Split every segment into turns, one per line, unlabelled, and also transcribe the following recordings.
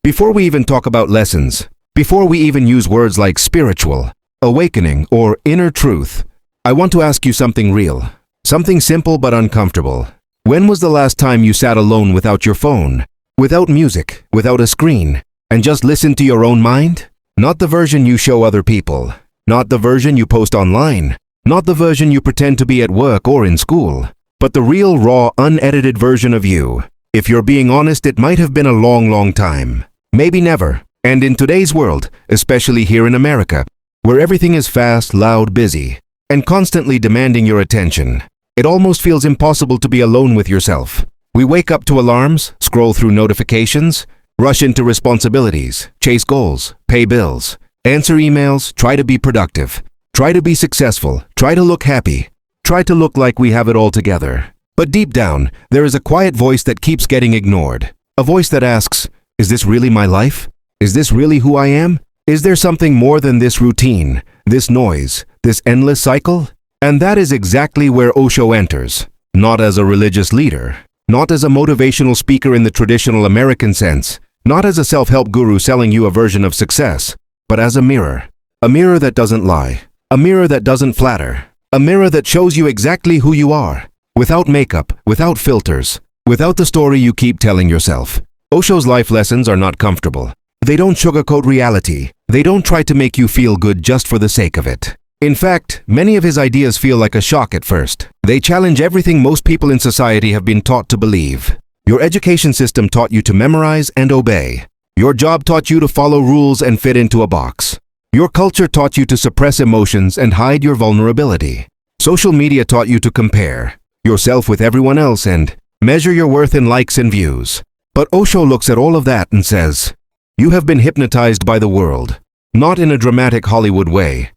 Before we even talk about lessons, before we even use words like spiritual, awakening, or inner truth, I want to ask you something real, something simple but uncomfortable. When was the last time you sat alone without your phone, without music, without a screen, and just listened to your own mind? Not the version you show other people, not the version you post online, not the version you pretend to be at work or in school, but the real, raw, unedited version of you. If you're being honest, it might have been a long, long time. Maybe never. And in today's world, especially here in America, where everything is fast, loud, busy, and constantly demanding your attention, it almost feels impossible to be alone with yourself. We wake up to alarms, scroll through notifications, rush into responsibilities, chase goals, pay bills, answer emails, try to be productive, try to be successful, try to look happy, try to look like we have it all together. But deep down, there is a quiet voice that keeps getting ignored. A voice that asks, is this really my life? Is this really who I am? Is there something more than this routine, this noise, this endless cycle? And that is exactly where Osho enters. Not as a religious leader, not as a motivational speaker in the traditional American sense, not as a self-help guru selling you a version of success, but as a mirror that doesn't lie, a mirror that doesn't flatter, a mirror that shows you exactly who you are, without makeup, without filters, without the story you keep telling yourself. Osho's life lessons are not comfortable. They don't sugarcoat reality. They don't try to make you feel good just for the sake of it. In fact, many of his ideas feel like a shock at first. They challenge everything most people in society have been taught to believe. Your education system taught you to memorize and obey. Your job taught you to follow rules and fit into a box. Your culture taught you to suppress emotions and hide your vulnerability. Social media taught you to compare yourself with everyone else and measure your worth in likes and views. But Osho looks at all of that and says, you have been hypnotized by the world, not in a dramatic Hollywood way,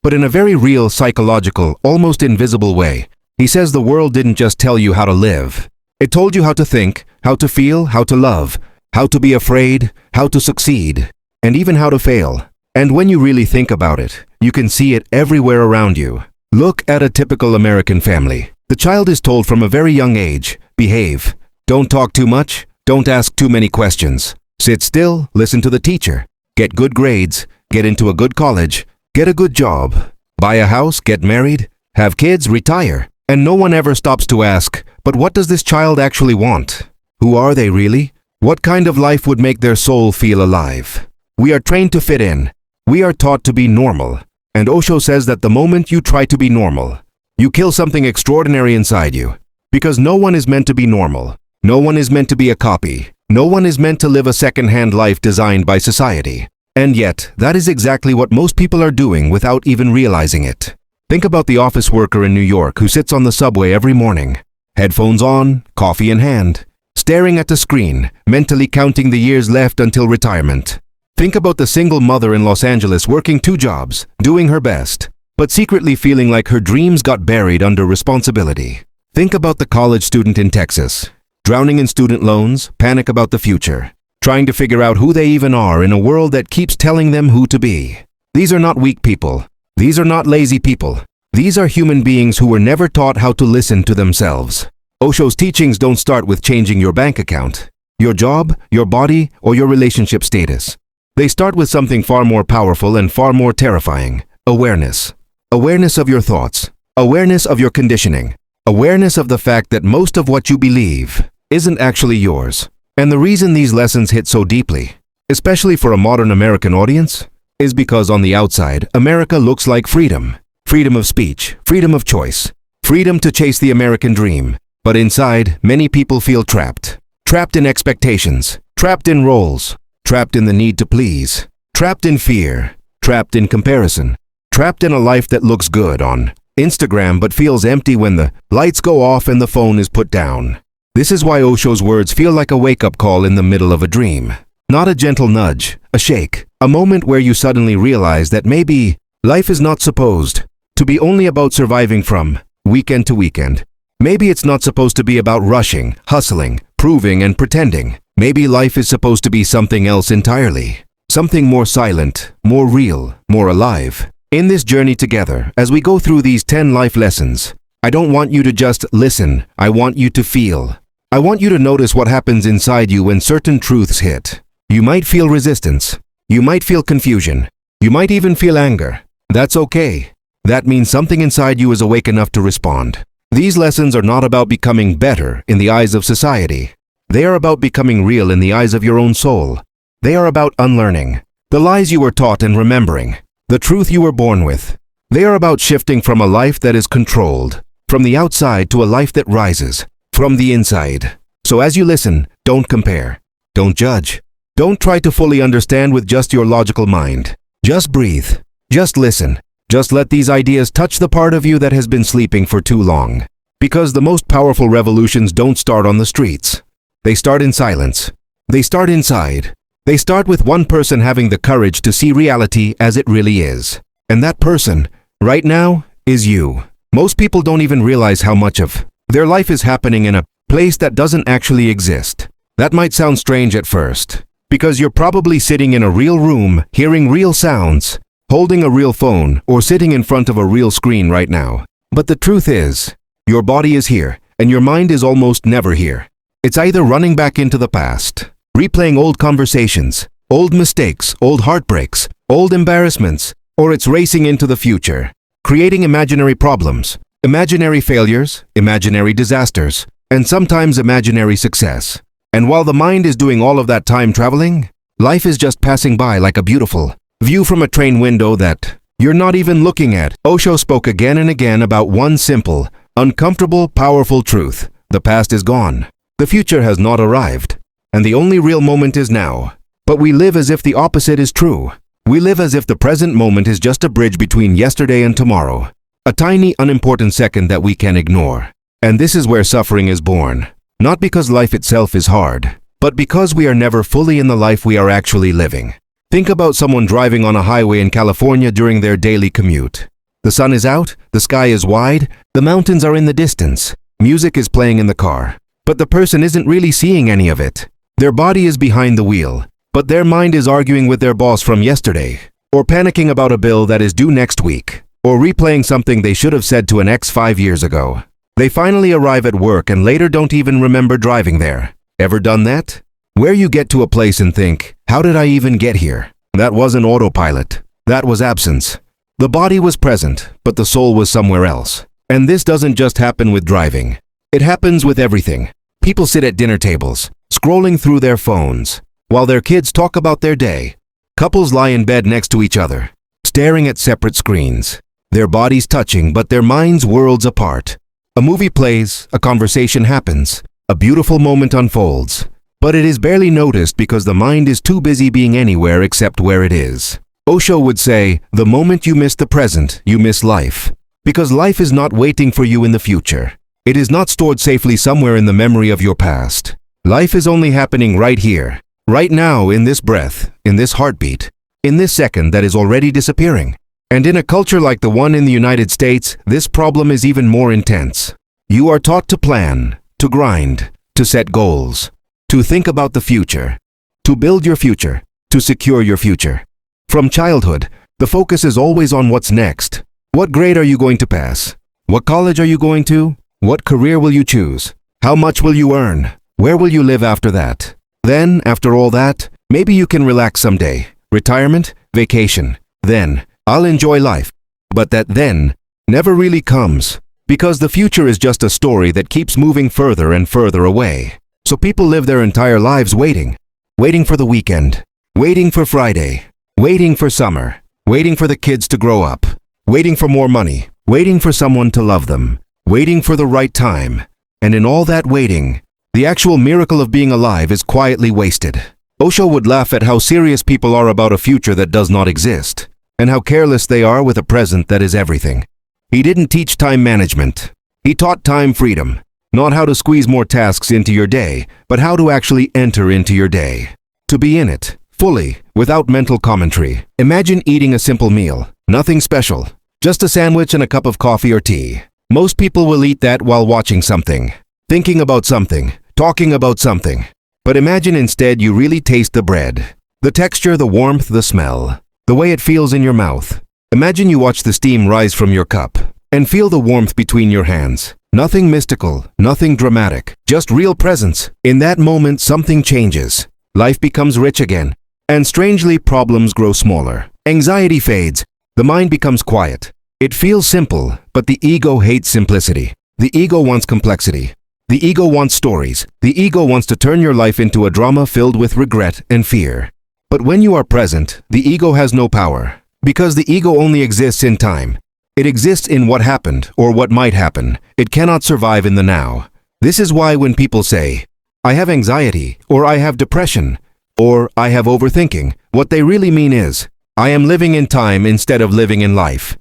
but in a very real, psychological, almost invisible way. He says the world didn't just tell you how to live. It told you how to think, how to feel, how to love, how to be afraid, how to succeed, and even how to fail. And when you really think about it, you can see it everywhere around you. Look at a typical American family. The child is told from a very young age, behave, don't talk too much, don't ask too many questions. Sit still, listen to the teacher, get good grades, get into a good college, get a good job, buy a house, get married, have kids, retire. And no one ever stops to ask, but what does this child actually want? Who are they really? What kind of life would make their soul feel alive? We are trained to fit in. We are taught to be normal. And Osho says that the moment you try to be normal, you kill something extraordinary inside you. Because no one is meant to be normal. No one is meant to be a copy. No one is meant to live a second-hand life designed by society. And yet, that is exactly what most people are doing without even realizing it. Think about the office worker in New York who sits on the subway every morning, headphones on, coffee in hand, staring at the screen, mentally counting the years left until retirement. Think about the single mother in Los Angeles working 2 jobs, doing her best, but secretly feeling like her dreams got buried under responsibility. Think about the college student in Texas, drowning in student loans, panic about the future, trying to figure out who they even are in a world that keeps telling them who to be. These are not weak people. These are not lazy people. These are human beings who were never taught how to listen to themselves. Osho's teachings don't start with changing your bank account, your job, your body, or your relationship status. They start with something far more powerful and far more terrifying: awareness. Awareness of your thoughts, awareness of your conditioning, awareness of the fact that most of what you believe isn't actually yours. And the reason these lessons hit so deeply, especially for a modern American audience, is because on the outside, America looks like freedom. Freedom of speech, freedom of choice, freedom to chase the American dream. But inside, many people feel trapped. Trapped in expectations, trapped in roles, trapped in the need to please, trapped in fear, trapped in comparison, trapped in a life that looks good on Instagram but feels empty when the lights go off and the phone is put down. This is why Osho's words feel like a wake-up call in the middle of a dream. Not a gentle nudge, a shake, a moment where you suddenly realize that maybe life is not supposed to be only about surviving from weekend to weekend. Maybe it's not supposed to be about rushing, hustling, proving, and pretending. Maybe life is supposed to be something else entirely. Something more silent, more real, more alive. In this journey together, as we go through these 10 life lessons, I don't want you to just listen. I want you to feel. I want you to notice what happens inside you when certain truths hit. You might feel resistance. You might feel confusion. You might even feel anger. That's okay. That means something inside you is awake enough to respond. These lessons are not about becoming better in the eyes of society. They are about becoming real in the eyes of your own soul. They are about unlearning the lies you were taught and remembering the truth you were born with. They are about shifting from a life that is controlled from the outside to a life that rises from the inside. So as you listen, don't compare. Don't judge. Don't try to fully understand with just your logical mind. Just breathe. Just listen. Just let these ideas touch the part of you that has been sleeping for too long. Because the most powerful revolutions don't start on the streets. They start in silence. They start inside. They start with one person having the courage to see reality as it really is. And that person, right now, is you. Most people don't even realize how much of their life is happening in a place that doesn't actually exist. That might sound strange at first, because you're probably sitting in a real room, hearing real sounds, holding a real phone, or sitting in front of a real screen right now. But the truth is, your body is here, and your mind is almost never here. It's either running back into the past, replaying old conversations, old mistakes, old heartbreaks, old embarrassments, or it's racing into the future, creating imaginary problems, imaginary failures, imaginary disasters, and sometimes imaginary success. And while the mind is doing all of that time traveling, life is just passing by like a beautiful view from a train window that you're not even looking at. Osho spoke again and again about one simple, uncomfortable, powerful truth. The past is gone. The future has not arrived. And the only real moment is now. But we live as if the opposite is true. We live as if the present moment is just a bridge between yesterday and tomorrow. A tiny, unimportant second that we can ignore. And this is where suffering is born. Not because life itself is hard, but because we are never fully in the life we are actually living. Think about someone driving on a highway in California during their daily commute. The sun is out, the sky is wide, the mountains are in the distance, music is playing in the car. But the person isn't really seeing any of it. Their body is behind the wheel, but their mind is arguing with their boss from yesterday, or panicking about a bill that is due next week, or replaying something they should have said to an ex 5 years ago. They finally arrive at work and later don't even remember driving there. Ever done that? Where you get to a place and think, how did I even get here? That wasn't autopilot. That was absence. The body was present, but the soul was somewhere else. And this doesn't just happen with driving. It happens with everything. People sit at dinner tables, scrolling through their phones, while their kids talk about their day. Couples lie in bed next to each other, staring at separate screens. Their bodies touching, but their minds worlds apart. A movie plays, a conversation happens, a beautiful moment unfolds. But it is barely noticed because the mind is too busy being anywhere except where it is. Osho would say, the moment you miss the present, you miss life. Because life is not waiting for you in the future. It is not stored safely somewhere in the memory of your past. Life is only happening right here, right now, in this breath, in this heartbeat, in this second that is already disappearing. And in a culture like the one in the United States, this problem is even more intense. You are taught to plan, to grind, to set goals, to think about the future, to build your future, to secure your future. From childhood, the focus is always on what's next. What grade are you going to pass? What college are you going to? What career will you choose? How much will you earn? Where will you live after that? Then, after all that, maybe you can relax someday. Retirement, vacation. Then, I'll enjoy life. But that then never really comes, because the future is just a story that keeps moving further and further away. So people live their entire lives waiting. Waiting for the weekend. Waiting for Friday. Waiting for summer. Waiting for the kids to grow up. Waiting for more money. Waiting for someone to love them. Waiting for the right time. And in all that waiting, the actual miracle of being alive is quietly wasted. Osho would laugh at how serious people are about a future that does not exist, and how careless they are with a present that is everything. He didn't teach time management. He taught time freedom. Not how to squeeze more tasks into your day, but how to actually enter into your day. To be in it, fully, without mental commentary. Imagine eating a simple meal. Nothing special. Just a sandwich and a cup of coffee or tea. Most people will eat that while watching something, thinking about something, talking about something. But imagine instead you really taste the bread. The texture, the warmth, the smell. The way it feels in your mouth. Imagine you watch the steam rise from your cup and feel the warmth between your hands. Nothing mystical, nothing dramatic, just real presence. In that moment, something changes. life becomes rich again. And strangely, problems grow smaller. Anxiety fades. The mind becomes quiet. It feels simple, but the ego hates simplicity. The ego wants complexity. The ego wants stories. The ego wants to turn your life into a drama filled with regret and fear. But when you are present, the ego has no power. Because the ego only exists in time. It exists in what happened or what might happen. It cannot survive in the now. This is why when people say, I have anxiety, or I have depression, or I have overthinking, what they really mean is, I am living in time instead of living in life.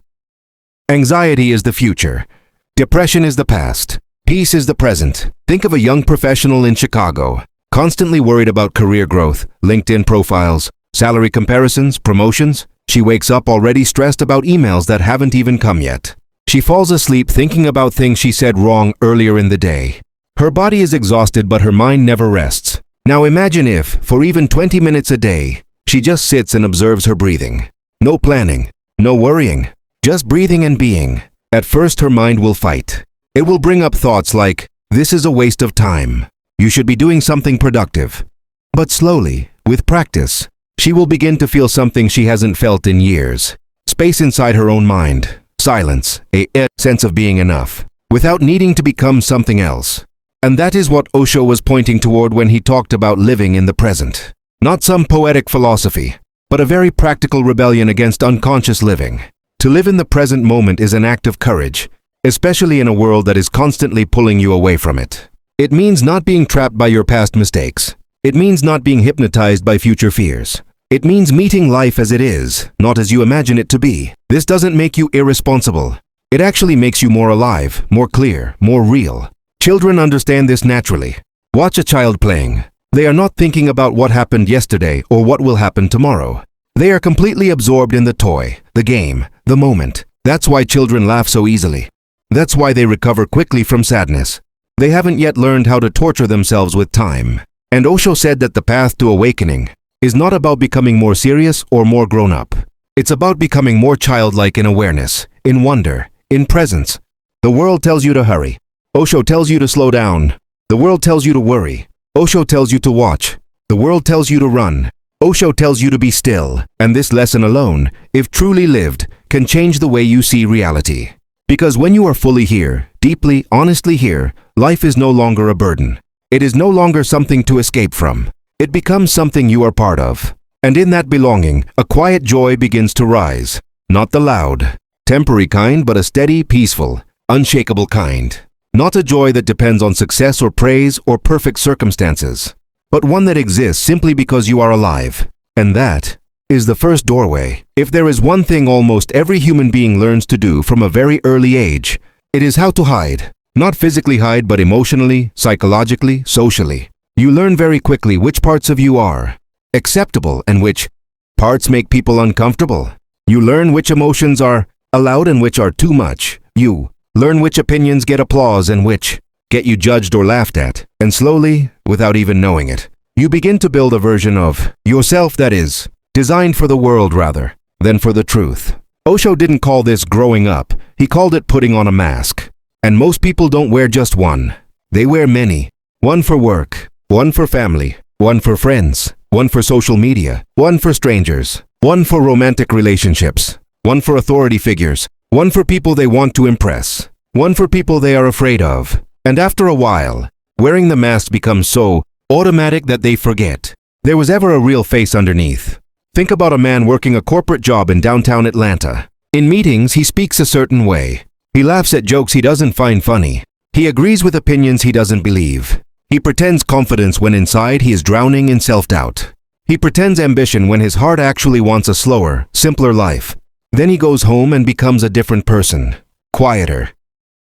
Anxiety is the future. Depression is the past. Peace is the present. Think of a young professional in Chicago, constantly worried about career growth, LinkedIn profiles, salary comparisons, promotions. She wakes up already stressed about emails that haven't even come yet. She falls asleep thinking about things she said wrong earlier in the day. Her body is exhausted, but her mind never rests. Now imagine if, for even 20 minutes a day, she just sits and observes her breathing. No planning, no worrying, just breathing and being. At first her mind will fight. It will bring up thoughts like, this is a waste of time. You should be doing something productive. But slowly, with practice, she will begin to feel something she hasn't felt in years. Space inside her own mind. Silence, a sense of being enough, without needing to become something else. And that is what Osho was pointing toward when he talked about living in the present. Not some poetic philosophy, but a very practical rebellion against unconscious living. To live in the present moment is an act of courage, especially in a world that is constantly pulling you away from it. It means not being trapped by your past mistakes. It means not being hypnotized by future fears. It means meeting life as it is, not as you imagine it to be. This doesn't make you irresponsible. It actually makes you more alive, more clear, more real. Children understand this naturally. Watch a child playing. They are not thinking about what happened yesterday or what will happen tomorrow. They are completely absorbed in the toy, the game, the moment. That's why children laugh so easily. That's why they recover quickly from sadness. They haven't yet learned how to torture themselves with time. And Osho said that the path to awakening is not about becoming more serious or more grown up. It's about becoming more childlike in awareness, in wonder, in presence. The world tells you to hurry. Osho tells you to slow down. The world tells you to worry. Osho tells you to watch. The world tells you to run. Osho tells you to be still. And this lesson alone, if truly lived, can change the way you see reality. Because when you are fully here, deeply, honestly here, life is no longer a burden. It is no longer something to escape from. It becomes something you are part of. And in that belonging, a quiet joy begins to rise. Not the loud, temporary kind, but a steady, peaceful, unshakable kind. Not a joy that depends on success or praise or perfect circumstances, but one that exists simply because you are alive. And that is the first doorway. If there is one thing almost every human being learns to do from a very early age, it is how to hide. Not physically hide, but emotionally, psychologically, socially. You learn very quickly which parts of you are acceptable and which parts make people uncomfortable. You learn which emotions are allowed and which are too much. You learn which opinions get applause and which get you judged or laughed at. And slowly, without even knowing it, you begin to build a version of yourself that is designed for the world rather than for the truth. Osho didn't call this growing up. He called it putting on a mask. And most people don't wear just one. They wear many. One for work, one for family, one for friends, one for social media, one for strangers, one for romantic relationships, one for authority figures, one for people they want to impress, one for people they are afraid of. And after a while, wearing the mask becomes so automatic that they forget there was ever a real face underneath. Think about a man working a corporate job in downtown Atlanta. In meetings, he speaks a certain way. He laughs at jokes he doesn't find funny. He agrees with opinions he doesn't believe. He pretends confidence when inside he is drowning in self-doubt. He pretends ambition when his heart actually wants a slower, simpler life. Then he goes home and becomes a different person. Quieter.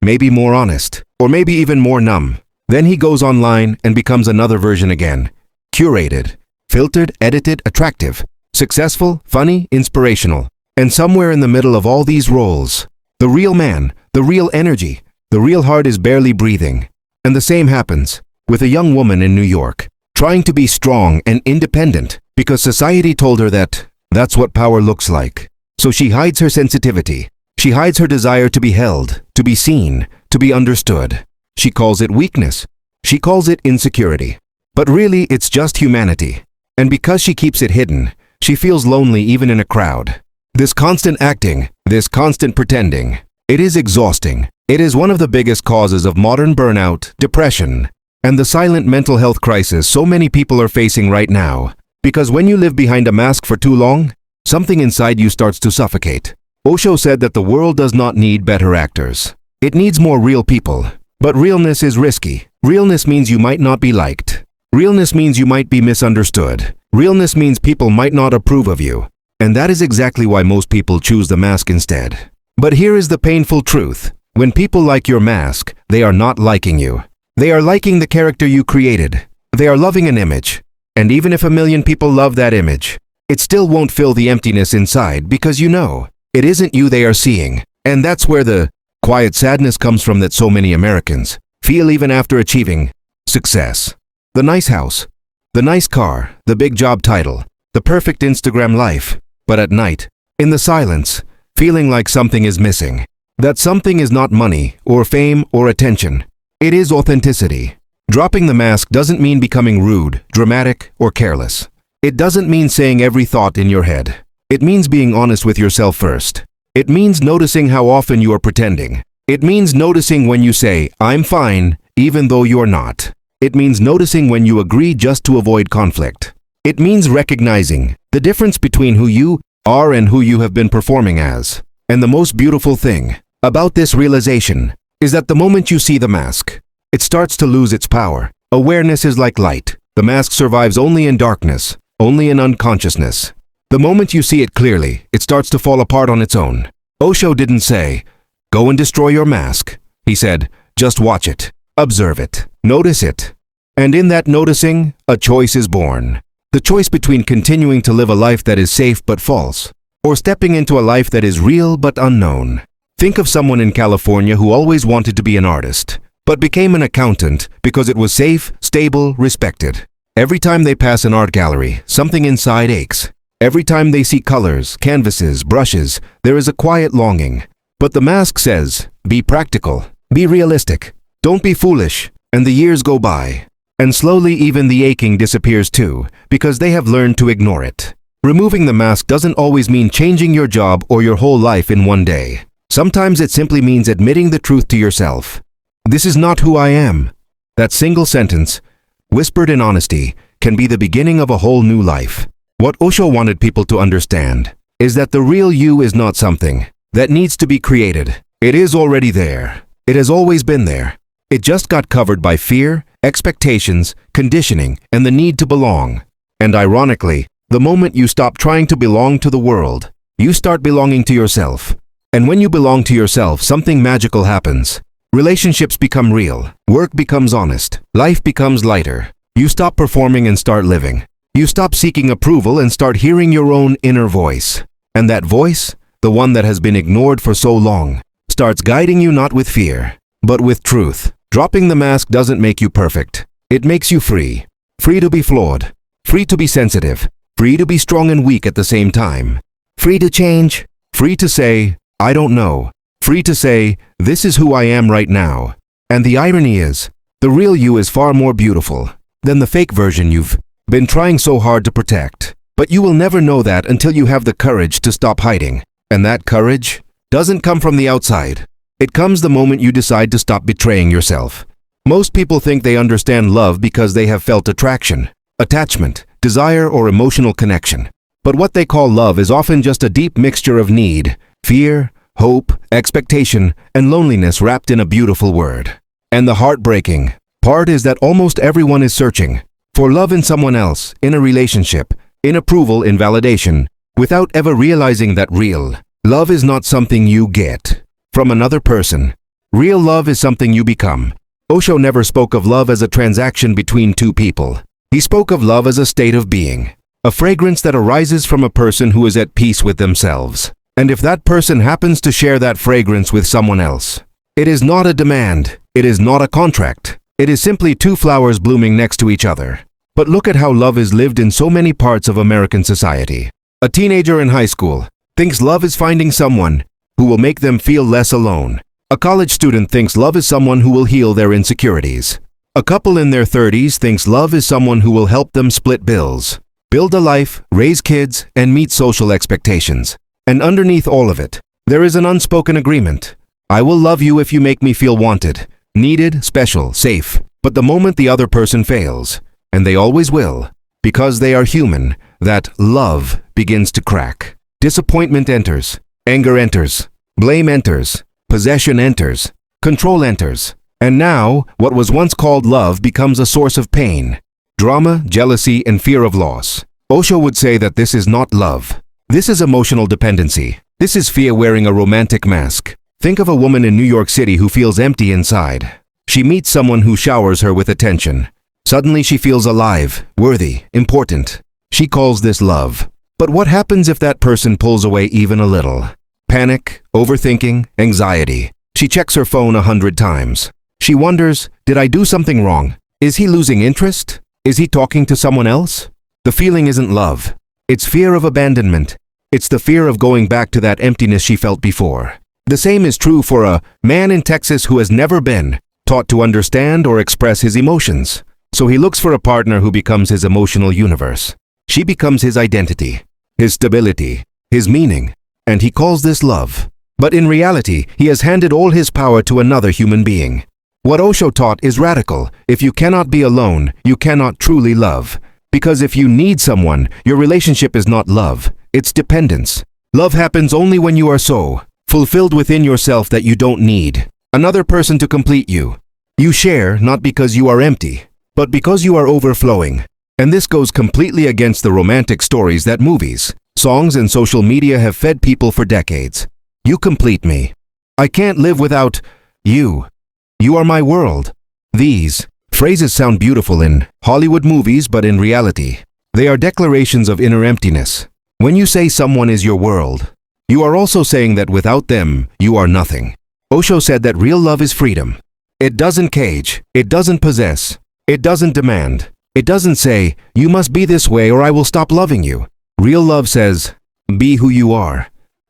Maybe more honest. Or maybe even more numb. Then he goes online and becomes another version again. Curated. Filtered, edited, attractive. Successful, funny, inspirational. And somewhere in the middle of all these roles, the real man, the real energy, the real heart is barely breathing. And the same happens with a young woman in New York, trying to be strong and independent because society told her that that's what power looks like. So she hides her sensitivity. She hides her desire to be held, to be seen, to be understood. She calls it weakness. She calls it insecurity. But really, it's just humanity. And because she keeps it hidden, she feels lonely even in a crowd. This constant acting, this constant pretending, it is exhausting. It is one of the biggest causes of modern burnout, depression, and the silent mental health crisis so many people are facing right now. Because when you live behind a mask for too long, something inside you starts to suffocate. Osho said that the world does not need better actors. It needs more real people. But realness is risky. Realness means you might not be liked. Realness means you might be misunderstood. Realness means people might not approve of you. And that is exactly why most people choose the mask instead. But here is the painful truth. When people like your mask, they are not liking you. They are liking the character you created. They are loving an image. And even if 1,000,000 people love that image, it still won't fill the emptiness inside because you know, it isn't you they are seeing. And that's where the quiet sadness comes from that so many Americans feel even after achieving success. The nice house, the nice car, the big job title, the perfect Instagram life. But at night, in the silence, feeling like something is missing. That something is not money or fame or attention. It is authenticity. Dropping the mask doesn't mean becoming rude, dramatic, or careless. It doesn't mean saying every thought in your head. It means being honest with yourself first. It means noticing how often you are pretending. It means noticing when you say, "I'm fine," even though you're not. It means noticing when you agree just to avoid conflict. It means recognizing the difference between who you are and who you have been performing as. And the most beautiful thing about this realization is that the moment you see the mask, it starts to lose its power. Awareness is like light. The mask survives only in darkness, only in unconsciousness. The moment you see it clearly, it starts to fall apart on its own. Osho didn't say, "Go and destroy your mask." He said, "Just watch it, observe it, notice it." And in that noticing, a choice is born. The choice between continuing to live a life that is safe but false, or stepping into a life that is real but unknown. Think of someone in California who always wanted to be an artist, but became an accountant because it was safe, stable, respected. Every time they pass an art gallery, something inside aches. Every time they see colors, canvases, brushes, there is a quiet longing. But the mask says, be practical, be realistic, don't be foolish, and the years go by. And slowly even the aching disappears too, because they have learned to ignore it. Removing the mask doesn't always mean changing your job or your whole life in one day. Sometimes it simply means admitting the truth to yourself. This is not who I am. That single sentence, whispered in honesty, can be the beginning of a whole new life. What Osho wanted people to understand is that the real you is not something that needs to be created. It is already there. It has always been there. It just got covered by fear, expectations, conditioning, and the need to belong. And ironically, the moment you stop trying to belong to the world, you start belonging to yourself. And when you belong to yourself, something magical happens. Relationships become real. Work becomes honest. Life becomes lighter. You stop performing and start living. You stop seeking approval and start hearing your own inner voice. And that voice, the one that has been ignored for so long, starts guiding you not with fear, but with truth. Dropping the mask doesn't make you perfect. It makes you free. Free to be flawed. Free to be sensitive. Free to be strong and weak at the same time. Free to change. Free to say, I don't know. Free to say, this is who I am right now. And the irony is, the real you is far more beautiful than the fake version you've been trying so hard to protect. But you will never know that until you have the courage to stop hiding. And that courage doesn't come from the outside. It comes the moment you decide to stop betraying yourself. Most people think they understand love because they have felt attraction, attachment, desire, or emotional connection. But what they call love is often just a deep mixture of need, fear, hope, expectation, and loneliness wrapped in a beautiful word. And the heartbreaking part is that almost everyone is searching for love in someone else, in a relationship, in approval, in validation, without ever realizing that real love is not something you get from another person. Real love is something you become. Osho never spoke of love as a transaction between two people. He spoke of love as a state of being, a fragrance that arises from a person who is at peace with themselves. And if that person happens to share that fragrance with someone else, it is not a demand, it is not a contract. It is simply two flowers blooming next to each other. But look at how love is lived in so many parts of American society. A teenager in high school thinks love is finding someone who will make them feel less alone. A college student thinks love is someone who will heal their insecurities. A couple in their 30s thinks love is someone who will help them split bills. build a life, raise kids, and meet social expectations. And underneath all of it, there is an unspoken agreement. I will love you if you make me feel wanted, needed, special, safe. But the moment the other person fails, and they always will, because they are human, that love begins to crack. Disappointment enters, anger enters, blame enters, possession enters, control enters. And now, what was once called love becomes a source of pain, drama, jealousy, and fear of loss. Osho would say that this is not love. This is emotional dependency. This is fear wearing a romantic mask. Think of a woman in New York City who feels empty inside. She meets someone who showers her with attention. Suddenly she feels alive, worthy, important. She calls this love. But what happens if that person pulls away even a little? Panic, overthinking, anxiety. She checks her phone 100 times. She wonders, did I do something wrong? Is he losing interest? Is he talking to someone else? The feeling isn't love. It's fear of abandonment. It's the fear of going back to that emptiness she felt before. The same is true for a man in Texas who has never been taught to understand or express his emotions. So he looks for a partner who becomes his emotional universe. She becomes his identity, his stability, his meaning, and he calls this love. But in reality, he has handed all his power to another human being. What Osho taught is radical. If you cannot be alone, you cannot truly love. Because if you need someone, your relationship is not love, it's dependence. Love happens only when you are so fulfilled within yourself that you don't need another person to complete you. You share not because you are empty, but because you are overflowing. And this goes completely against the romantic stories that movies, songs, and social media have fed people for decades. You complete me. I can't live without you. You are my world. These phrases sound beautiful in Hollywood movies, but in reality, they are declarations of inner emptiness. When you say someone is your world, you are also saying that without them, you are nothing. Osho said that real love is freedom. It doesn't cage, it doesn't possess, it doesn't demand. It doesn't say, you must be this way or I will stop loving you. Real love says, be who you are,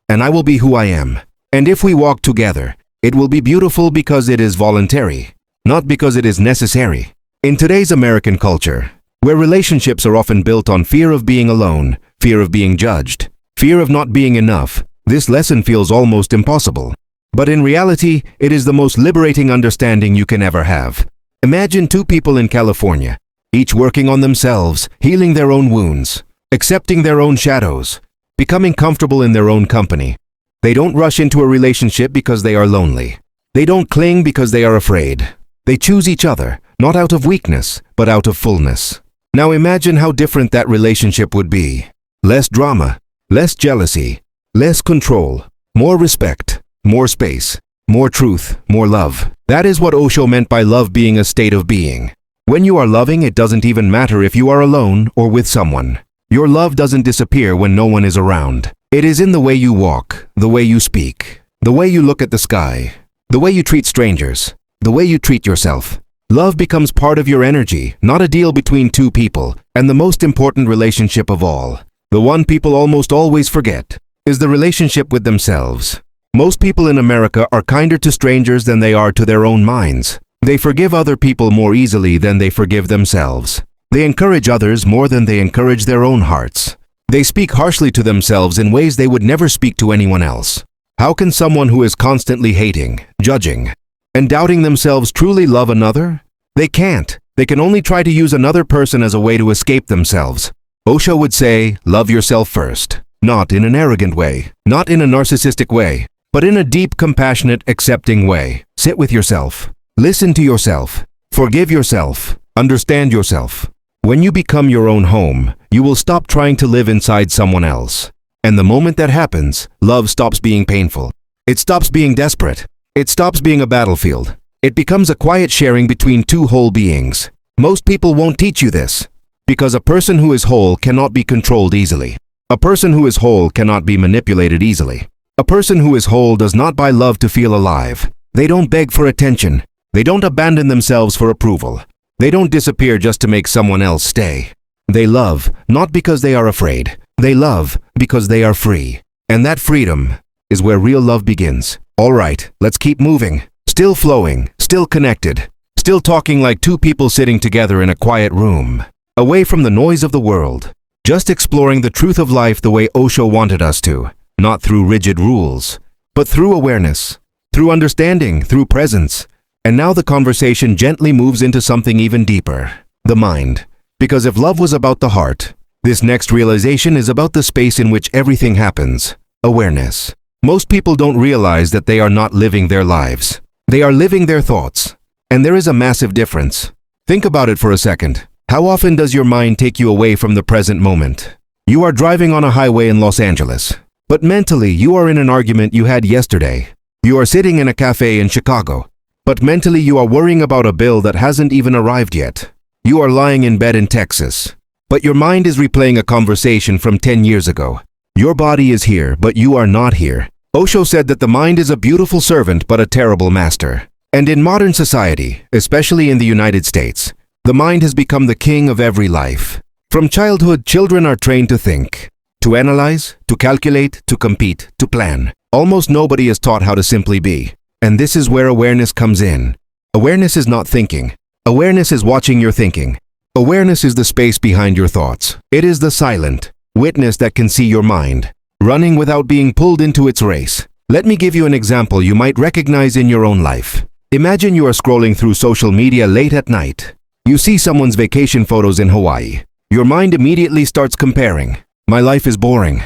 and I will be who I am. And if we walk together, it will be beautiful because it is voluntary, not because it is necessary. In today's American culture, where relationships are often built on fear of being alone, fear of being judged, fear of not being enough, this lesson feels almost impossible. But in reality, it is the most liberating understanding you can ever have. Imagine two people in California, each working on themselves, healing their own wounds, accepting their own shadows, becoming comfortable in their own company. They don't rush into a relationship because they are lonely. They don't cling because they are afraid. They choose each other, not out of weakness, but out of fullness. Now imagine how different that relationship would be. Less drama, less jealousy, less control, more respect, more space, more truth, more love. That is what Osho meant by love being a state of being. When you are loving, it doesn't even matter if you are alone or with someone. Your love doesn't disappear when no one is around. It is in the way you walk, the way you speak, the way you look at the sky, the way you treat strangers, the way you treat yourself. Love becomes part of your energy, not a deal between two people. And the most important relationship of all, the one people almost always forget, is the relationship with themselves. Most people in America are kinder to strangers than they are to their own minds. They forgive other people more easily than they forgive themselves. They encourage others more than they encourage their own hearts. They speak harshly to themselves in ways they would never speak to anyone else. How can someone who is constantly hating, judging, and doubting themselves truly love another? They can't. They can only try to use another person as a way to escape themselves. Osho would say, love yourself first. Not in an arrogant way, not in a narcissistic way, but in a deep, compassionate, accepting way. Sit with yourself. Listen to yourself. Forgive yourself. Understand yourself. When you become your own home, you will stop trying to live inside someone else. And the moment that happens, love stops being painful. It stops being desperate. It stops being a battlefield. It becomes a quiet sharing between two whole beings. Most people won't teach you this, because a person who is whole cannot be controlled easily. A person who is whole cannot be manipulated easily. A person who is whole does not buy love to feel alive. They don't beg for attention. They don't abandon themselves for approval. They don't disappear just to make someone else stay. They love, not because they are afraid. They love because they are free. And that freedom is where real love begins. All right, let's keep moving. Still flowing, still connected, still talking like two people sitting together in a quiet room, away from the noise of the world. Just exploring the truth of life the way Osho wanted us to, not through rigid rules, but through awareness, through understanding, through presence. And now the conversation gently moves into something even deeper, the mind. Because if love was about the heart, this next realization is about the space in which everything happens, awareness. Most people don't realize that they are not living their lives. They are living their thoughts. And there is a massive difference. Think about it for a second. How often does your mind take you away from the present moment? You are driving on a highway in Los Angeles, but mentally you are in an argument you had yesterday. You are sitting in a cafe in Chicago, but mentally you are worrying about a bill that hasn't even arrived yet. You are lying in bed in Texas, but your mind is replaying a conversation from 10 years ago. Your body is here, but you are not here. Osho said that the mind is a beautiful servant but a terrible master. And in modern society, especially in the United States, the mind has become the king of every life. From childhood, children are trained to think, to analyze, to calculate, to compete, to plan. Almost nobody is taught how to simply be. And this is where awareness comes in. Awareness is not thinking. Awareness is watching your thinking. Awareness is the space behind your thoughts. It is the silent witness that can see your mind, running without being pulled into its race. Let me give you an example you might recognize in your own life. Imagine you are scrolling through social media late at night. You see someone's vacation photos in Hawaii. Your mind immediately starts comparing. My life is boring.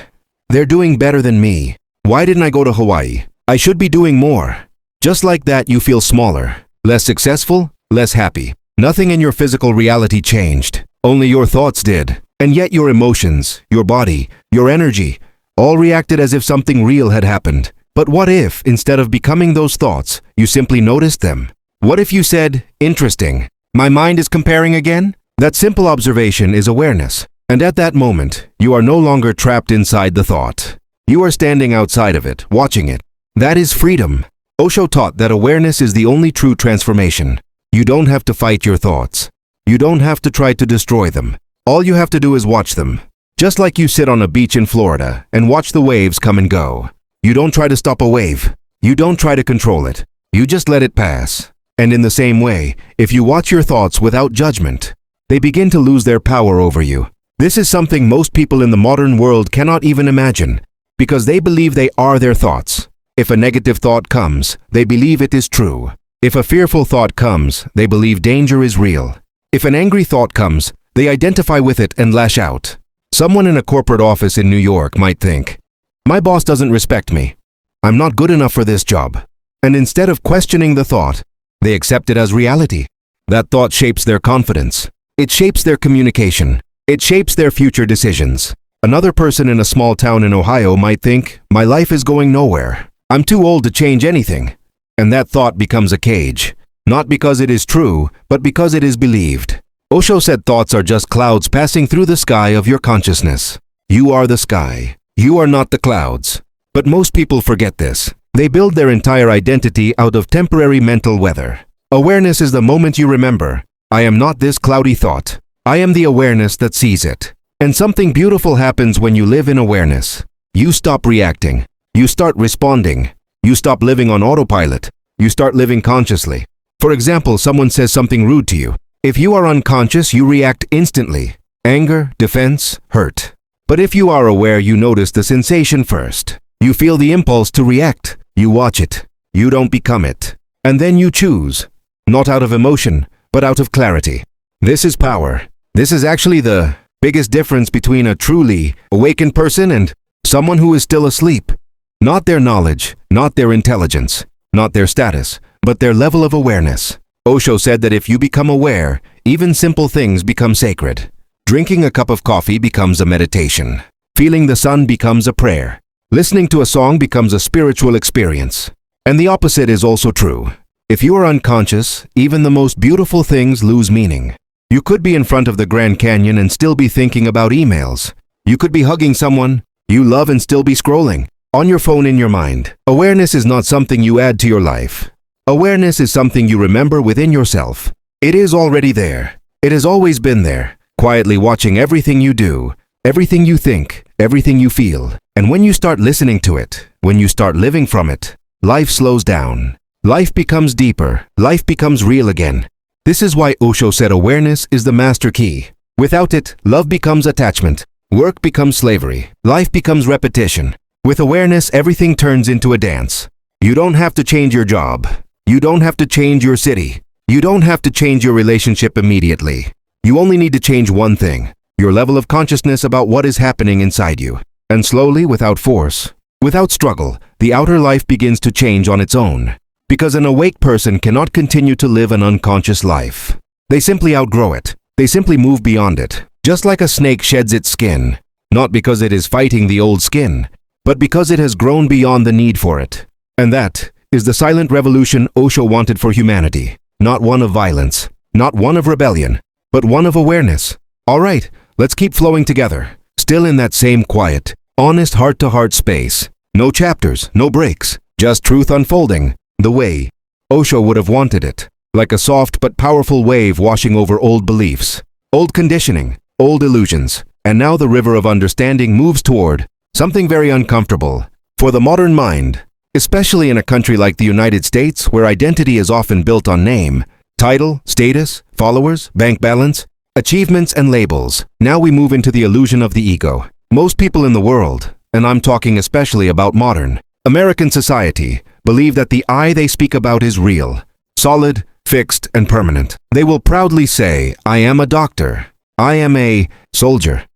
They're doing better than me. Why didn't I go to Hawaii? I should be doing more. Just like that, you feel smaller, less successful, less happy. Nothing in your physical reality changed. Only your thoughts did. And yet your emotions, your body, your energy, all reacted as if something real had happened. But what if, instead of becoming those thoughts, you simply noticed them? What if you said, interesting, my mind is comparing again? That simple observation is awareness. And at that moment, you are no longer trapped inside the thought. You are standing outside of it, watching it. That is freedom. Osho taught that awareness is the only true transformation. You don't have to fight your thoughts. You don't have to try to destroy them. All you have to do is watch them. Just like you sit on a beach in Florida and watch the waves come and go. You don't try to stop a wave. You don't try to control it. You just let it pass. And in the same way, if you watch your thoughts without judgment, they begin to lose their power over you. This is something most people in the modern world cannot even imagine, because they believe they are their thoughts. If a negative thought comes, they believe it is true. If a fearful thought comes, they believe danger is real. If an angry thought comes, they identify with it and lash out. Someone in a corporate office in New York might think, my boss doesn't respect me. I'm not good enough for this job. And instead of questioning the thought, they accept it as reality. That thought shapes their confidence. It shapes their communication. It shapes their future decisions. Another person in a small town in Ohio might think, my life is going nowhere. I'm too old to change anything. And that thought becomes a cage. Not because it is true, but because it is believed. Osho said thoughts are just clouds passing through the sky of your consciousness. You are the sky. You are not the clouds. But most people forget this. They build their entire identity out of temporary mental weather. Awareness is the moment you remember, I am not this cloudy thought. I am the awareness that sees it. And something beautiful happens when you live in awareness. You stop reacting. You start responding. You stop living on autopilot. You start living consciously. For example, someone says something rude to you. If you are unconscious, you react instantly. Anger, defense, hurt. But if you are aware, you notice the sensation first. You feel the impulse to react. You watch it. You don't become it. And then you choose. Not out of emotion, but out of clarity. This is power. This is actually the biggest difference between a truly awakened person and someone who is still asleep. Not their knowledge, not their intelligence, not their status, but their level of awareness. Osho said that if you become aware, even simple things become sacred. Drinking a cup of coffee becomes a meditation. Feeling the sun becomes a prayer. Listening to a song becomes a spiritual experience. And the opposite is also true. If you are unconscious, even the most beautiful things lose meaning. You could be in front of the Grand Canyon and still be thinking about emails. You could be hugging someone you love and still be scrolling on your phone in your mind. Awareness is not something you add to your life. Awareness is something you remember within yourself. It is already there. It has always been there, quietly watching everything you do, everything you think, everything you feel. And when you start listening to it, when you start living from it, life slows down. Life becomes deeper. Life becomes real again. This is why Osho said awareness is the master key. Without it, love becomes attachment. Work becomes slavery. Life becomes repetition. With awareness, everything turns into a dance. You don't have to change your job. You don't have to change your city. You don't have to change your relationship immediately. You only need to change one thing, your level of consciousness about what is happening inside you. And slowly, without force, without struggle, the outer life begins to change on its own. Because an awake person cannot continue to live an unconscious life. They simply outgrow it. They simply move beyond it. Just like a snake sheds its skin, not because it is fighting the old skin, but because it has grown beyond the need for it. And that is the silent revolution Osho wanted for humanity. Not one of violence, not one of rebellion, but one of awareness. All right, let's keep flowing together, still in that same quiet, honest heart-to-heart space. No chapters, no breaks, just truth unfolding, the way Osho would have wanted it. Like a soft but powerful wave washing over old beliefs, old conditioning, old illusions. And now the river of understanding moves toward something very uncomfortable for the modern mind, especially in a country like the United States where identity is often built on name, title, status, followers, bank balance, achievements, and labels. Now we move into the illusion of the ego. Most people in the world, and I'm talking especially about modern American society, believe that the I they speak about is real, solid, fixed, and permanent. They will proudly say, I am a doctor. I am a soldier.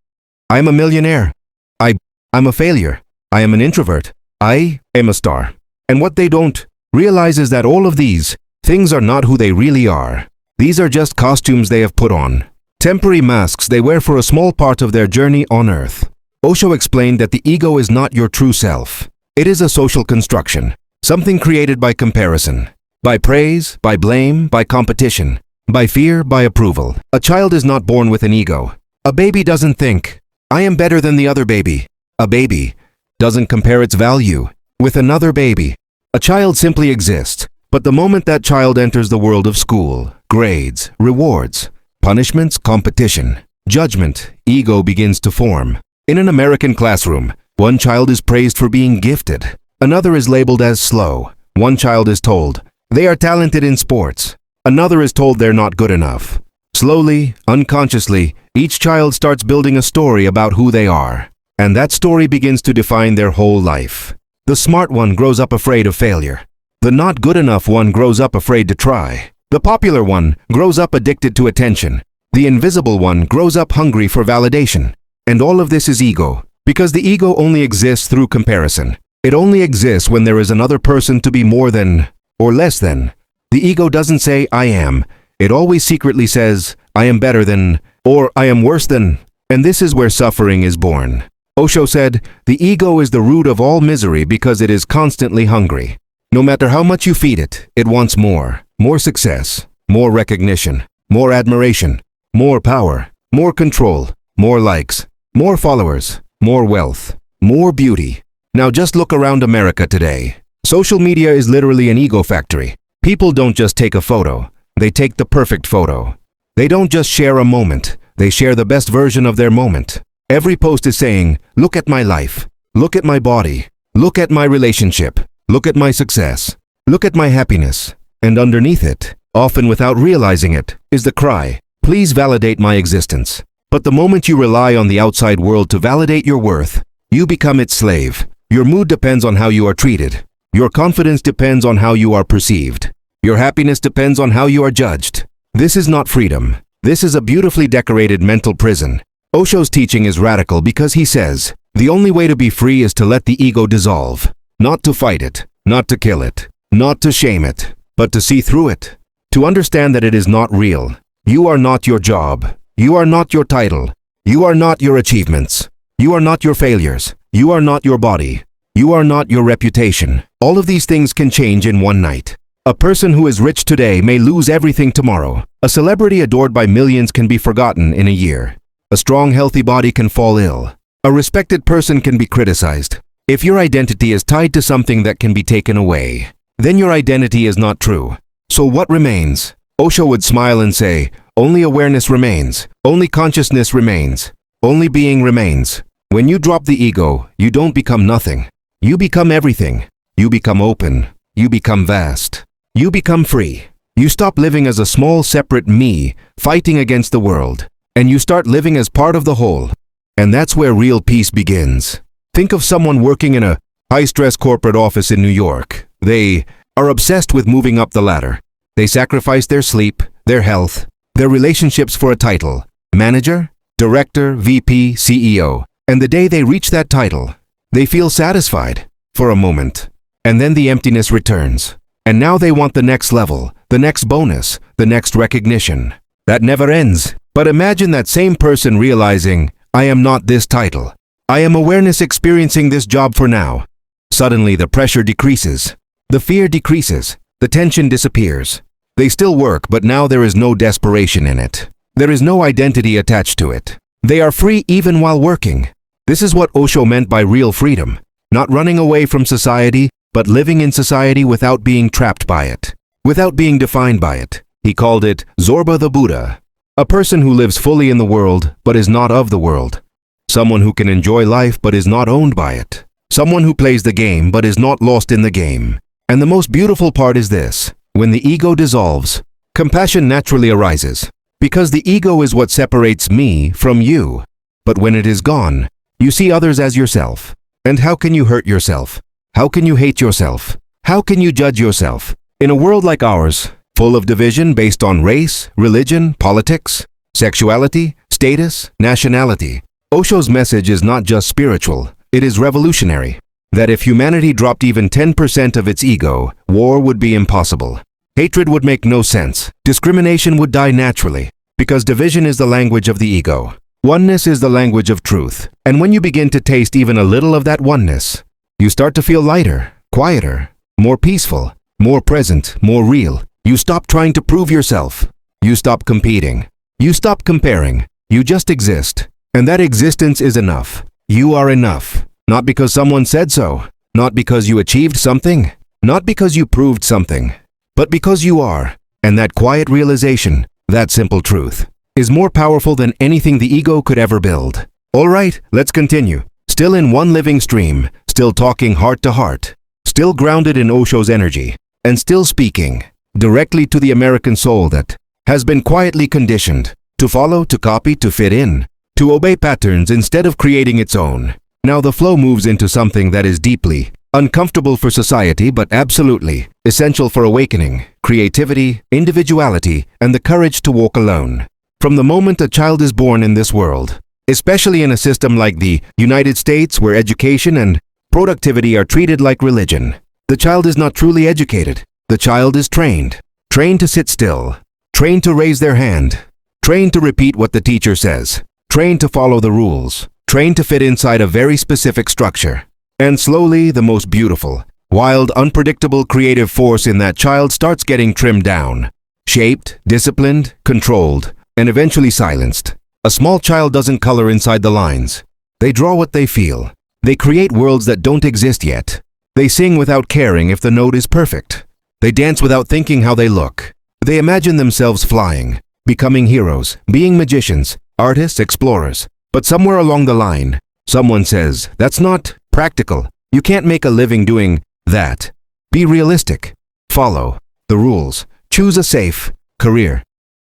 I am a millionaire. I'm a failure. I am an introvert. I am a star. And what they don't realize is that all of these things are not who they really are. These are just costumes they have put on, temporary masks they wear for a small part of their journey on earth. Osho explained that the ego is not your true self. It is a social construction, something created by comparison, by praise, by blame, by competition, by fear, by approval. A child is not born with an ego. A baby doesn't think, I am better than the other baby. A baby doesn't compare its value with another baby. A child simply exists, but the moment that child enters the world of school, grades, rewards, punishments, competition, judgment, ego begins to form. In an American classroom, one child is praised for being gifted. Another is labeled as slow. One child is told, they are talented in sports. Another is told they're not good enough. Slowly, unconsciously, each child starts building a story about who they are. And that story begins to define their whole life. The smart one grows up afraid of failure. The not good enough one grows up afraid to try. The popular one grows up addicted to attention. The invisible one grows up hungry for validation. And all of this is ego, because the ego only exists through comparison. It only exists when there is another person to be more than or less than. The ego doesn't say, I am. It always secretly says, I am better than, or I am worse than. And this is where suffering is born. Osho said, the ego is the root of all misery because it is constantly hungry. No matter how much you feed it, it wants more. More success, more recognition, more admiration, more power, more control, more likes, more followers, more wealth, more beauty. Now just look around America today. Social media is literally an ego factory. People don't just take a photo, they take the perfect photo. They don't just share a moment, they share the best version of their moment. Every post is saying, look at my life, look at my body, look at my relationship, look at my success, look at my happiness. And underneath it, often without realizing it, is the cry, please validate my existence. But the moment you rely on the outside world to validate your worth, you become its slave. Your mood depends on how you are treated. Your confidence depends on how you are perceived. Your happiness depends on how you are judged. This is not freedom. This is a beautifully decorated mental prison. Osho's teaching is radical because he says, the only way to be free is to let the ego dissolve. Not to fight it, not to kill it, not to shame it, but to see through it. To understand that it is not real. You are not your job. You are not your title. You are not your achievements. You are not your failures. You are not your body. You are not your reputation. All of these things can change in one night. A person who is rich today may lose everything tomorrow. A celebrity adored by millions can be forgotten in a year. A strong, healthy body can fall ill. A respected person can be criticized. If your identity is tied to something that can be taken away, then your identity is not true. So what remains? Osho would smile and say, only awareness remains. Only consciousness remains. Only being remains. When you drop the ego, you don't become nothing. You become everything. You become open. You become vast. You become free. You stop living as a small, separate me, fighting against the world. And you start living as part of the whole. And that's where real peace begins. Think of someone working in a high-stress corporate office in New York. They are obsessed with moving up the ladder. They sacrifice their sleep, their health, their relationships for a title. Manager, director, VP, CEO. And the day they reach that title, they feel satisfied for a moment. And then the emptiness returns. And now they want the next level, the next bonus, the next recognition. That never ends. But imagine that same person realizing, I am not this title. I am awareness experiencing this job for now. Suddenly the pressure decreases. The fear decreases. The tension disappears. They still work, but now there is no desperation in it. There is no identity attached to it. They are free even while working. This is what Osho meant by real freedom. Not running away from society, but living in society without being trapped by it. Without being defined by it. He called it Zorba the Buddha. A person who lives fully in the world, but is not of the world. Someone who can enjoy life, but is not owned by it. Someone who plays the game, but is not lost in the game. And the most beautiful part is this. When the ego dissolves, compassion naturally arises. Because the ego is what separates me from you. But when it is gone, you see others as yourself. And how can you hurt yourself? How can you hate yourself? How can you judge yourself? In a world like ours, full of division based on race, religion, politics, sexuality, status, nationality, Osho's message is not just spiritual, it is revolutionary. That if humanity dropped even 10% of its ego, war would be impossible. Hatred would make no sense. Discrimination would die naturally. Because division is the language of the ego. Oneness is the language of truth. And when you begin to taste even a little of that oneness, you start to feel lighter, quieter, more peaceful, more present, more real. You stop trying to prove yourself. You stop competing. You stop comparing. You just exist. And that existence is enough. You are enough. Not because someone said so. Not because you achieved something. Not because you proved something. But because you are. And that quiet realization, that simple truth, is more powerful than anything the ego could ever build. All right, let's continue. Still in one living stream, still talking heart to heart, still grounded in Osho's energy, and still speaking directly to the American soul that has been quietly conditioned to follow, to copy, to fit in, to obey patterns instead of creating its own. Now the flow moves into something that is deeply uncomfortable for society, but absolutely essential for awakening, creativity, individuality, and the courage to walk alone. From the moment a child is born in this world, especially in a system like the United States where education and productivity are treated like religion, the child is not truly educated. The child is trained. Trained to sit still. Trained to raise their hand. Trained to repeat what the teacher says. Trained to follow the rules. Trained to fit inside a very specific structure. And slowly, the most beautiful, wild, unpredictable creative force in that child starts getting trimmed down. Shaped, disciplined, controlled, and eventually silenced. A small child doesn't color inside the lines. They draw what they feel. They create worlds that don't exist yet. They sing without caring if the note is perfect. They dance without thinking how they look. They imagine themselves flying, becoming heroes, being magicians, artists, explorers. But somewhere along the line, someone says, that's not practical. You can't make a living doing that. Be realistic. Follow the rules. Choose a safe career.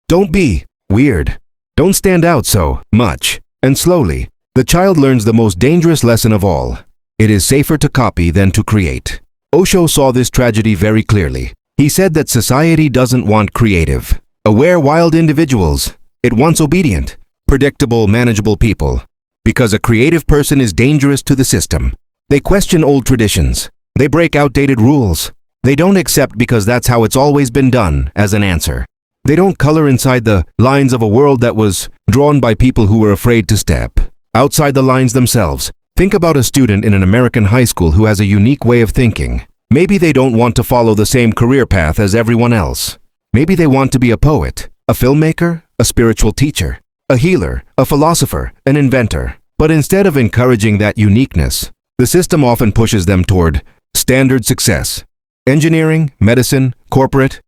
Don't be weird. Don't stand out so much. And slowly, the child learns the most dangerous lesson of all. It is safer to copy than to create. Osho saw this tragedy very clearly. He said that society doesn't want creative, aware, wild individuals. It wants obedient, predictable, manageable people. Because a creative person is dangerous to the system. They question old traditions. They break outdated rules. They don't accept because that's how it's always been done as an answer. They don't color inside the lines of a world that was drawn by people who were afraid to step outside the lines themselves. Think about a student in an American high school who has a unique way of thinking. Maybe they don't want to follow the same career path as everyone else. Maybe they want to be a poet, a filmmaker, a spiritual teacher, a healer, a philosopher, an inventor. But instead of encouraging that uniqueness, the system often pushes them toward standard success. Engineering, medicine, corporate,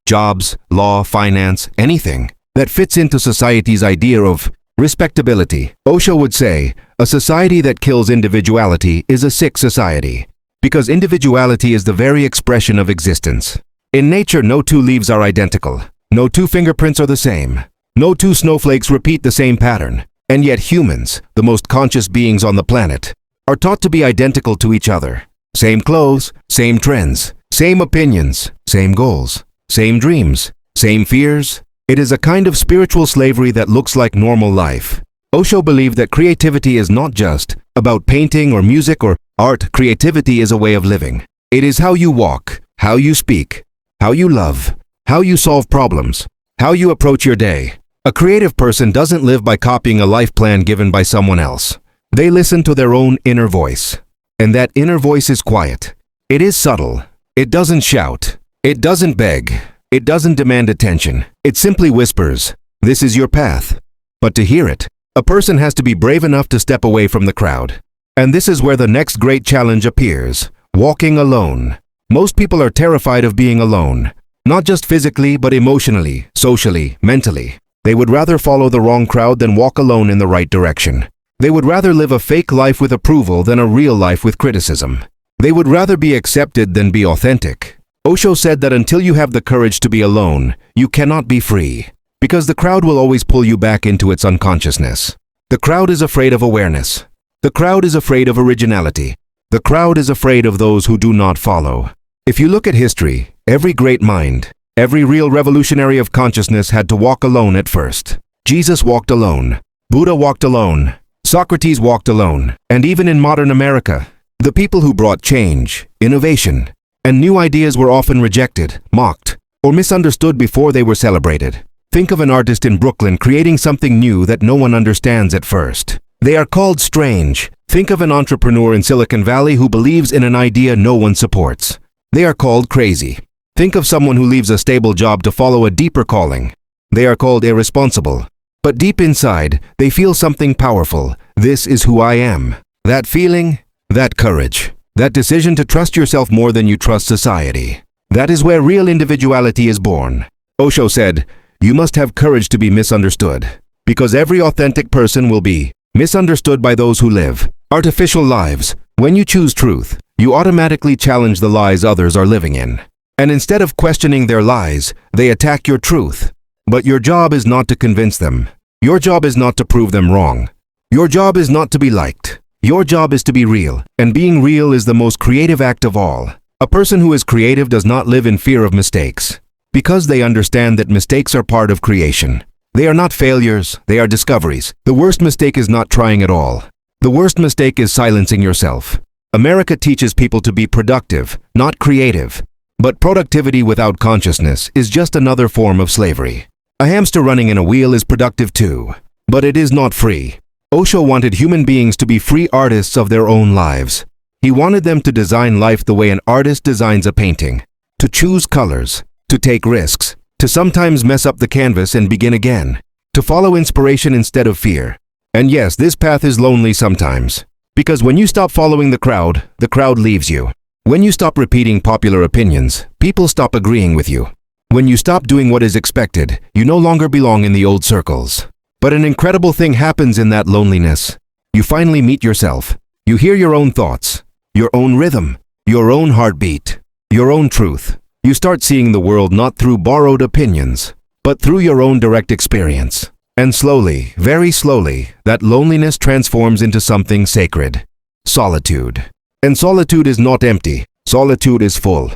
jobs, law, finance, anything that fits into society's idea of respectability. Osho would say, a society that kills individuality is a sick society, because individuality is the very expression of existence. In nature, no two leaves are identical. No two fingerprints are the same. No two snowflakes repeat the same pattern. And yet humans, the most conscious beings on the planet, are taught to be identical to each other. Same clothes, same trends, same opinions, same goals, same dreams, same fears. It is a kind of spiritual slavery that looks like normal life. Osho believed that creativity is not just about painting or music or art. Creativity is a way of living. It is how you walk, how you speak, how you love, how you solve problems, how you approach your day. A creative person doesn't live by copying a life plan given by someone else. They listen to their own inner voice. And that inner voice is quiet. It is subtle. It doesn't shout. It doesn't beg. It doesn't demand attention. It simply whispers, "This is your path." But to hear it, a person has to be brave enough to step away from the crowd. And this is where the next great challenge appears: walking alone. Most people are terrified of being alone, not just physically, but emotionally, socially, mentally. They would rather follow the wrong crowd than walk alone in the right direction. They would rather live a fake life with approval than a real life with criticism. They would rather be accepted than be authentic. Osho said that until you have the courage to be alone, you cannot be free, because the crowd will always pull you back into its unconsciousness. The crowd is afraid of awareness. The crowd is afraid of originality. The crowd is afraid of those who do not follow. If you look at history, every great mind, every real revolutionary of consciousness had to walk alone at first. Jesus walked alone. Buddha walked alone. Socrates walked alone. And even in modern America, the people who brought change, innovation, and new ideas were often rejected, mocked, or misunderstood before they were celebrated. Think of an artist in Brooklyn creating something new that no one understands at first. They are called strange. Think of an entrepreneur in Silicon Valley who believes in an idea no one supports. They are called crazy. Think of someone who leaves a stable job to follow a deeper calling. They are called irresponsible. But deep inside, they feel something powerful. This is who I am. That feeling, that courage, that decision to trust yourself more than you trust society. That is where real individuality is born. Osho said, "You must have courage to be misunderstood, because every authentic person will be misunderstood by those who live artificial lives." When you choose truth, you automatically challenge the lies others are living in. And instead of questioning their lies, they attack your truth. But your job is not to convince them. Your job is not to prove them wrong. Your job is not to be liked. Your job is to be real, and being real is the most creative act of all. A person who is creative does not live in fear of mistakes, because they understand that mistakes are part of creation. They are not failures, they are discoveries. The worst mistake is not trying at all. The worst mistake is silencing yourself. America teaches people to be productive, not creative. But productivity without consciousness is just another form of slavery. A hamster running in a wheel is productive too, but it is not free. Osho wanted human beings to be free artists of their own lives. He wanted them to design life the way an artist designs a painting, to choose colors, to take risks, to sometimes mess up the canvas and begin again, to follow inspiration instead of fear. And yes, this path is lonely sometimes, because when you stop following the crowd leaves you. When you stop repeating popular opinions, people stop agreeing with you. When you stop doing what is expected, you no longer belong in the old circles. But an incredible thing happens in that loneliness. You finally meet yourself. You hear your own thoughts, your own rhythm, your own heartbeat, your own truth. You start seeing the world not through borrowed opinions, but through your own direct experience. And slowly, very slowly, that loneliness transforms into something sacred: solitude. And solitude is not empty. Solitude is full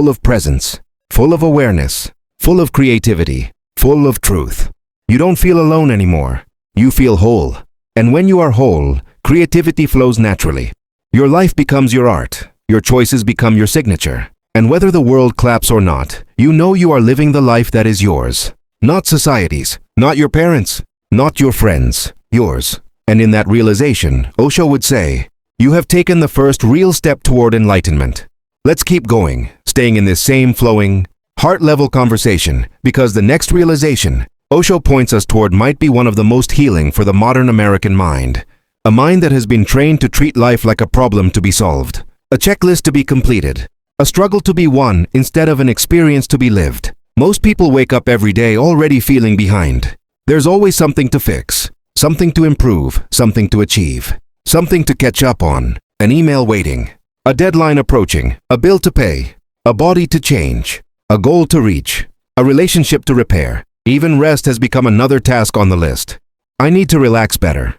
of presence, full of awareness, full of creativity, full of truth. You don't feel alone anymore. You feel whole. And when you are whole, creativity flows naturally. Your life becomes your art. Your choices become your signature. And whether the world claps or not, you know you are living the life that is yours. Not society's, not your parents', not your friends', yours. And in that realization, Osho would say, you have taken the first real step toward enlightenment. Let's keep going, staying in this same flowing, heart-level conversation, because the next realization Osho points us toward might be one of the most healing for the modern American mind. A mind that has been trained to treat life like a problem to be solved, a checklist to be completed, a struggle to be won instead of an experience to be lived. Most people wake up every day already feeling behind. There's always something to fix, something to improve, something to achieve, something to catch up on, an email waiting, a deadline approaching, a bill to pay, a body to change, a goal to reach, a relationship to repair. Even rest has become another task on the list. I need to relax better.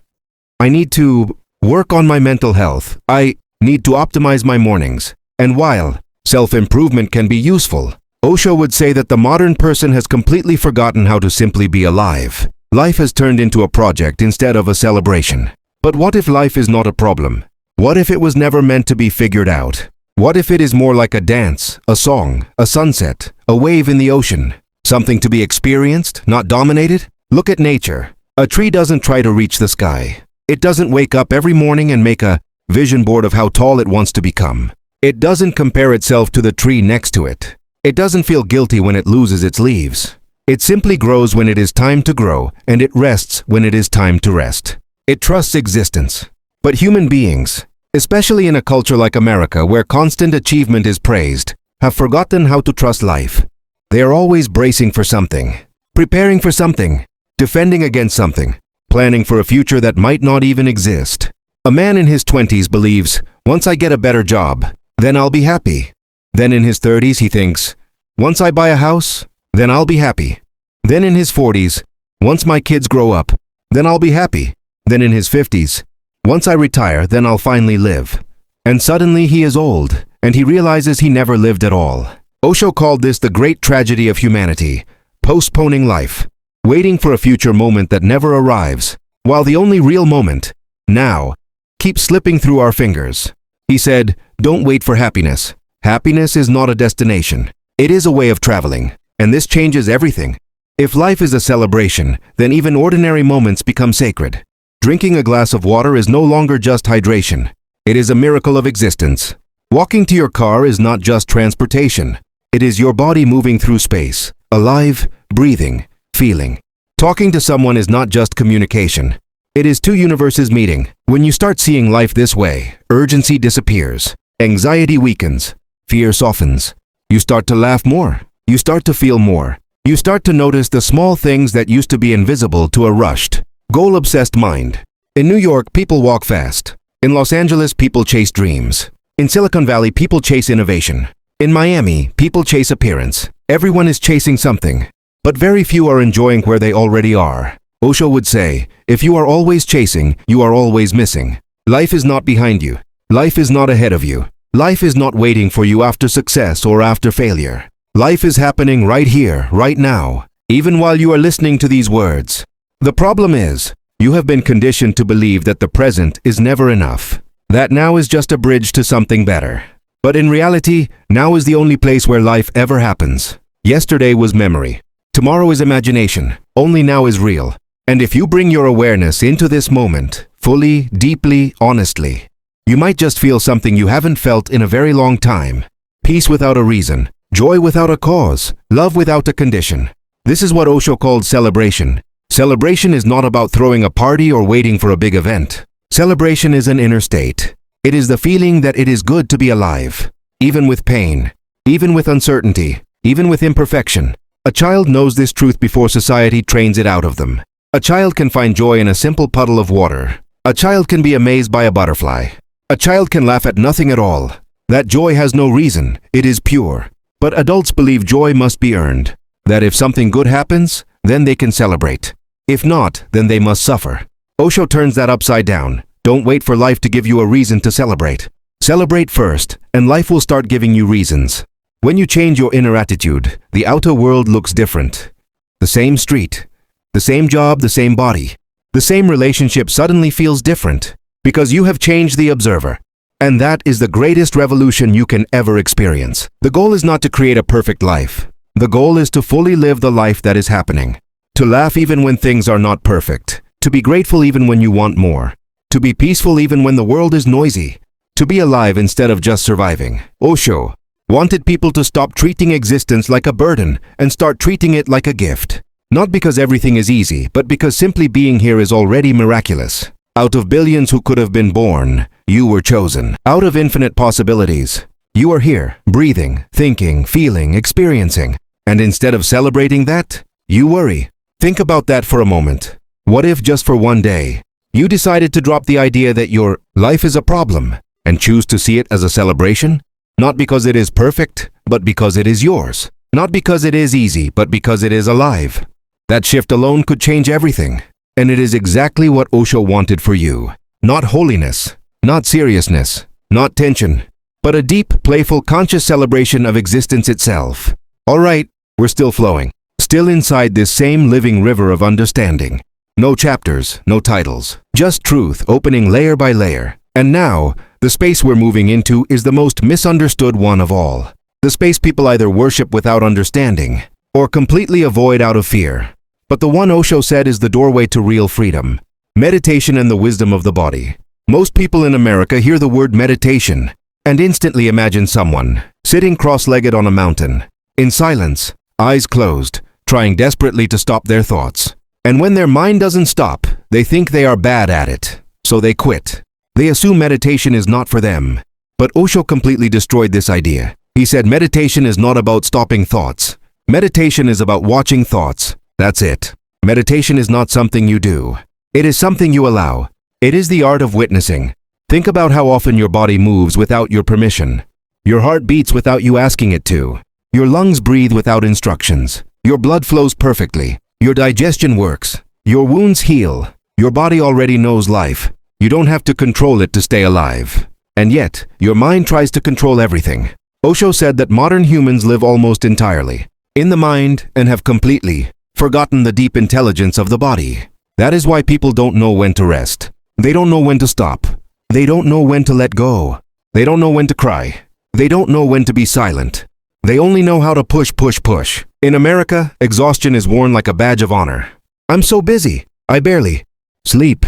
I need to work on my mental health. I need to optimize my mornings. And while self-improvement can be useful, Osho would say that the modern person has completely forgotten how to simply be alive. Life has turned into a project instead of a celebration. But what if life is not a problem? What if it was never meant to be figured out? What if it is more like a dance, a song, a sunset, a wave in the ocean? Something to be experienced, not dominated? Look at nature. A tree doesn't try to reach the sky. It doesn't wake up every morning and make a vision board of how tall it wants to become. It doesn't compare itself to the tree next to it. It doesn't feel guilty when it loses its leaves. It simply grows when it is time to grow, and it rests when it is time to rest. It trusts existence. But human beings, especially in a culture like America where constant achievement is praised, have forgotten how to trust life. They are always bracing for something, preparing for something, defending against something, planning for a future that might not even exist. A man in his 20s believes, once I get a better job, then I'll be happy. Then in his 30s he thinks, once I buy a house, then I'll be happy. Then in his 40s, once my kids grow up, then I'll be happy. Then in his 50s, once I retire, then I'll finally live. And suddenly he is old, and he realizes he never lived at all. Osho called this the great tragedy of humanity, postponing life, waiting for a future moment that never arrives, while the only real moment, now, keeps slipping through our fingers. He said, don't wait for happiness. Happiness is not a destination. It is a way of traveling, and this changes everything. If life is a celebration, then even ordinary moments become sacred. Drinking a glass of water is no longer just hydration. It is a miracle of existence. Walking to your car is not just transportation. It is your body moving through space, alive, breathing, feeling. Talking to someone is not just communication. It is two universes meeting. When you start seeing life this way, urgency disappears. Anxiety weakens. Fear softens. You start to laugh more. You start to feel more. You start to notice the small things that used to be invisible to a rushed, goal-obsessed mind. In New York, people walk fast. In Los Angeles, people chase dreams. In Silicon Valley, people chase innovation. In Miami, people chase appearance. Everyone is chasing something, but very few are enjoying where they already are. Osho would say, if you are always chasing, you are always missing. Life is not behind you. Life is not ahead of you. Life is not waiting for you after success or after failure. Life is happening right here, right now, even while you are listening to these words. The problem is, you have been conditioned to believe that the present is never enough, that now is just a bridge to something better. But in reality, now is the only place where life ever happens. Yesterday was memory. Tomorrow is imagination. Only now is real. And if you bring your awareness into this moment, fully, deeply, honestly, you might just feel something you haven't felt in a very long time. Peace without a reason. Joy without a cause. Love without a condition. This is what Osho called celebration. Celebration is not about throwing a party or waiting for a big event. Celebration is an inner state. It is the feeling that it is good to be alive, even with pain, even with uncertainty, even with imperfection. A child knows this truth before society trains it out of them. A child can find joy in a simple puddle of water. A child can be amazed by a butterfly. A child can laugh at nothing at all. That joy has no reason, it is pure. But adults believe joy must be earned, that if something good happens, then they can celebrate. If not, then they must suffer. Osho turns that upside down. Don't wait for life to give you a reason to celebrate. Celebrate first, and life will start giving you reasons. When you change your inner attitude, the outer world looks different. The same street, the same job, the same body, the same relationship suddenly feels different because you have changed the observer. And that is the greatest revolution you can ever experience. The goal is not to create a perfect life. The goal is to fully live the life that is happening. To laugh even when things are not perfect. To be grateful even when you want more. To be peaceful even when the world is noisy. To be alive instead of just surviving. Osho wanted people to stop treating existence like a burden and start treating it like a gift. Not because everything is easy, but because simply being here is already miraculous. Out of billions who could have been born, you were chosen. Out of infinite possibilities, you are here, breathing, thinking, feeling, experiencing. And instead of celebrating that, you worry. Think about that for a moment. What if just for one day, you decided to drop the idea that your life is a problem and choose to see it as a celebration? Not because it is perfect, but because it is yours. Not because it is easy, but because it is alive. That shift alone could change everything. And it is exactly what Osho wanted for you. Not holiness, not seriousness, not tension, but a deep, playful, conscious celebration of existence itself. All right, we're still flowing. Still inside this same living river of understanding. No chapters, no titles, just truth opening layer by layer. And now, the space we're moving into is the most misunderstood one of all. The space people either worship without understanding, or completely avoid out of fear. But the one Osho said is the doorway to real freedom. Meditation and the wisdom of the body. Most people in America hear the word meditation and instantly imagine someone sitting cross-legged on a mountain, in silence, eyes closed, trying desperately to stop their thoughts. And when their mind doesn't stop, they think they are bad at it, so they quit. They assume meditation is not for them. But Osho completely destroyed this idea. He said meditation is not about stopping thoughts. Meditation is about watching thoughts. That's it. Meditation is not something you do. It is something you allow. It is the art of witnessing. Think about how often your body moves without your permission. Your heart beats without you asking it to. Your lungs breathe without instructions. Your blood flows perfectly. Your digestion works. Your wounds heal. Your body already knows life. You don't have to control it to stay alive. And yet, your mind tries to control everything. Osho said that modern humans live almost entirely in the mind and have completely forgotten the deep intelligence of the body. That is why people don't know when to rest. They don't know when to stop. They don't know when to let go. They don't know when to cry. They don't know when to be silent. They only know how to push, push, push. In America, exhaustion is worn like a badge of honor. I'm so busy. I barely sleep.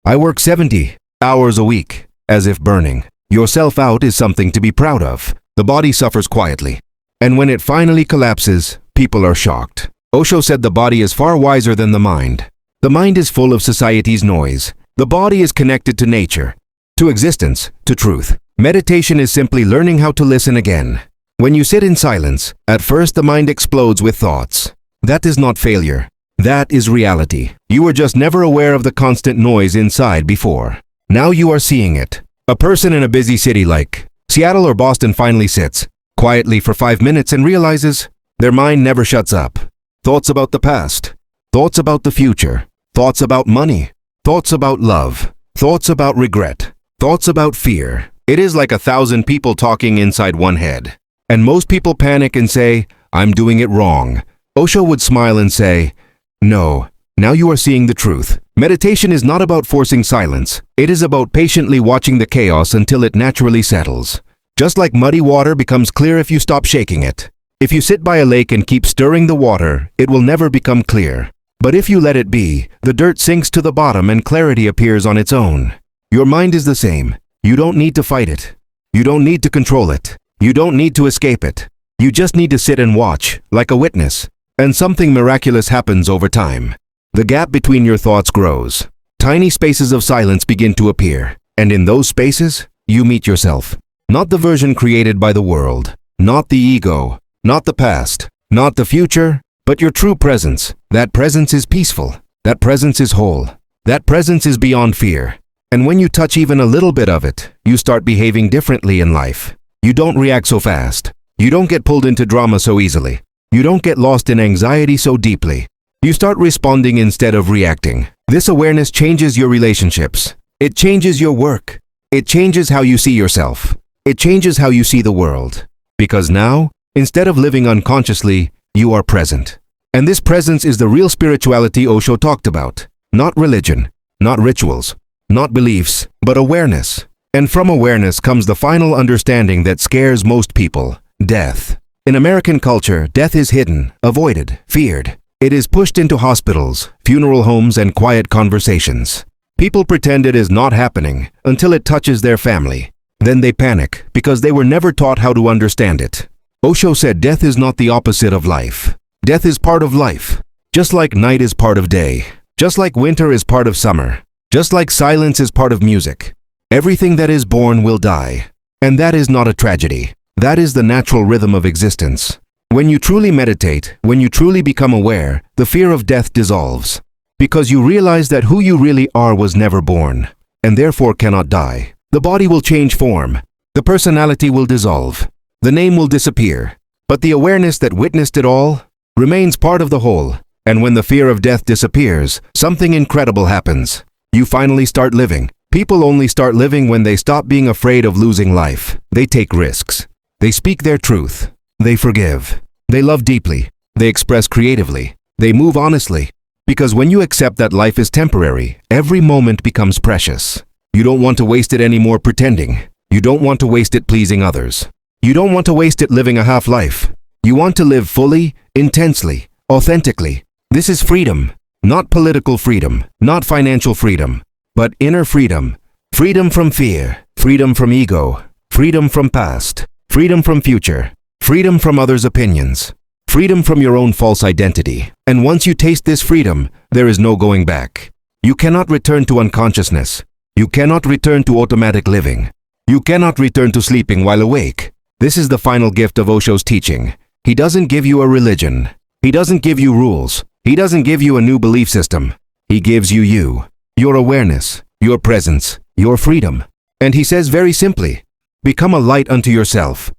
I work 70 hours a week, as if burning yourself out is something to be proud of. The body suffers quietly. And when it finally collapses, people are shocked. Osho said the body is far wiser than the mind. The mind is full of society's noise. The body is connected to nature, to existence, to truth. Meditation is simply learning how to listen again. When you sit in silence, at first the mind explodes with thoughts. That is not failure. That is reality. You were just never aware of the constant noise inside before. Now you are seeing it. A person in a busy city like Seattle or Boston finally sits quietly for 5 minutes and realizes their mind never shuts up. Thoughts about the past, thoughts about the future, thoughts about money, thoughts about love, thoughts about regret, thoughts about fear. It is like 1,000 people talking inside one head. And most people panic and say, I'm doing it wrong. Osho would smile and say, no, now you are seeing the truth. Meditation is not about forcing silence. It is about patiently watching the chaos until it naturally settles. Just like muddy water becomes clear if you stop shaking it. If you sit by a lake and keep stirring the water, it will never become clear. But if you let it be, the dirt sinks to the bottom and clarity appears on its own. Your mind is the same. You don't need to fight it. You don't need to control it. You don't need to escape it. You just need to sit and watch, like a witness. And something miraculous happens over time. The gap between your thoughts grows. Tiny spaces of silence begin to appear. And in those spaces, you meet yourself. Not the version created by the world. Not the ego. Not the past. Not the future. But your true presence. That presence is peaceful. That presence is whole. That presence is beyond fear. And when you touch even a little bit of it, you start behaving differently in life. You don't react so fast. You don't get pulled into drama so easily. You don't get lost in anxiety so deeply. You start responding instead of reacting. This awareness changes your relationships. It changes your work. It changes how you see yourself. It changes how you see the world. Because now, instead of living unconsciously, you are present. And this presence is the real spirituality Osho talked about. Not religion, not rituals, not beliefs, but awareness. And from awareness comes the final understanding that scares most people: death. In American culture, death is hidden, avoided, feared. It is pushed into hospitals, funeral homes, and quiet conversations. People pretend it is not happening until it touches their family. Then they panic because they were never taught how to understand it. Osho said death is not the opposite of life. Death is part of life. Just like night is part of day. Just like winter is part of summer. Just like silence is part of music. Everything that is born will die. And that is not a tragedy. That is the natural rhythm of existence. When you truly meditate, when you truly become aware, the fear of death dissolves. Because you realize that who you really are was never born, and therefore cannot die. The body will change form. The personality will dissolve. The name will disappear. But the awareness that witnessed it all remains part of the whole. And when the fear of death disappears, something incredible happens. You finally start living. People only start living when they stop being afraid of losing life. They take risks. They speak their truth. They forgive. They love deeply. They express creatively. They move honestly. Because when you accept that life is temporary, every moment becomes precious. You don't want to waste it anymore pretending. You don't want to waste it pleasing others. You don't want to waste it living a half-life. You want to live fully, intensely, authentically. This is freedom. Not political freedom, not financial freedom, but inner freedom. Freedom from fear, freedom from ego, freedom from past, freedom from future, freedom from others' opinions, freedom from your own false identity. And once you taste this freedom, there is no going back. You cannot return to unconsciousness. You cannot return to automatic living. You cannot return to sleeping while awake. This is the final gift of Osho's teaching. He doesn't give you a religion. He doesn't give you rules. He doesn't give you a new belief system. He gives you your awareness, your presence, your freedom. And he says very simply, become a light unto yourself.